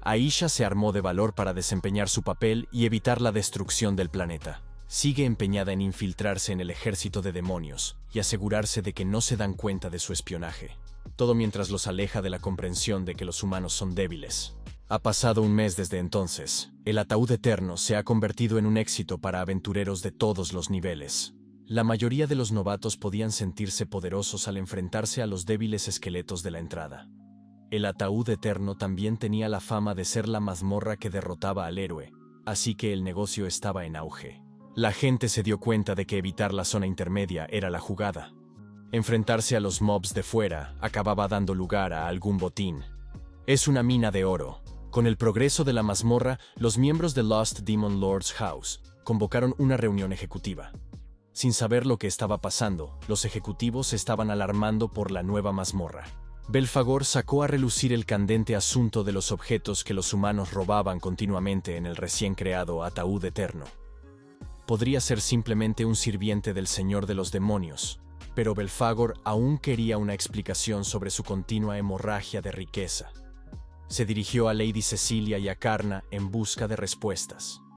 Aisha se armó de valor para desempeñar su papel y evitar la destrucción del planeta. Sigue empeñada en infiltrarse en el ejército de demonios y asegurarse de que no se dan cuenta de su espionaje. Todo mientras los aleja de la comprensión de que los humanos son débiles. Ha pasado un mes desde entonces. El ataúd eterno se ha convertido en un éxito para aventureros de todos los niveles. La mayoría de los novatos podían sentirse poderosos al enfrentarse a los débiles esqueletos de la entrada. El ataúd eterno también tenía la fama de ser la mazmorra que derrotaba al héroe, así que el negocio estaba en auge. La gente se dio cuenta de que evitar la zona intermedia era la jugada. Enfrentarse a los mobs de fuera acababa dando lugar a algún botín. Es una mina de oro. Con el progreso de la mazmorra, los miembros de Lost Demon Lord's House convocaron una reunión ejecutiva. Sin saber lo que estaba pasando, los ejecutivos se estaban alarmando por la nueva mazmorra. Belfagor sacó a relucir el candente asunto de los objetos que los humanos robaban continuamente en el recién creado ataúd eterno. Podría ser simplemente un sirviente del Señor de los Demonios, pero Belfagor aún quería una explicación sobre su continua hemorragia de riqueza. Se dirigió a Lady Cecilia y a Karna en busca de respuestas.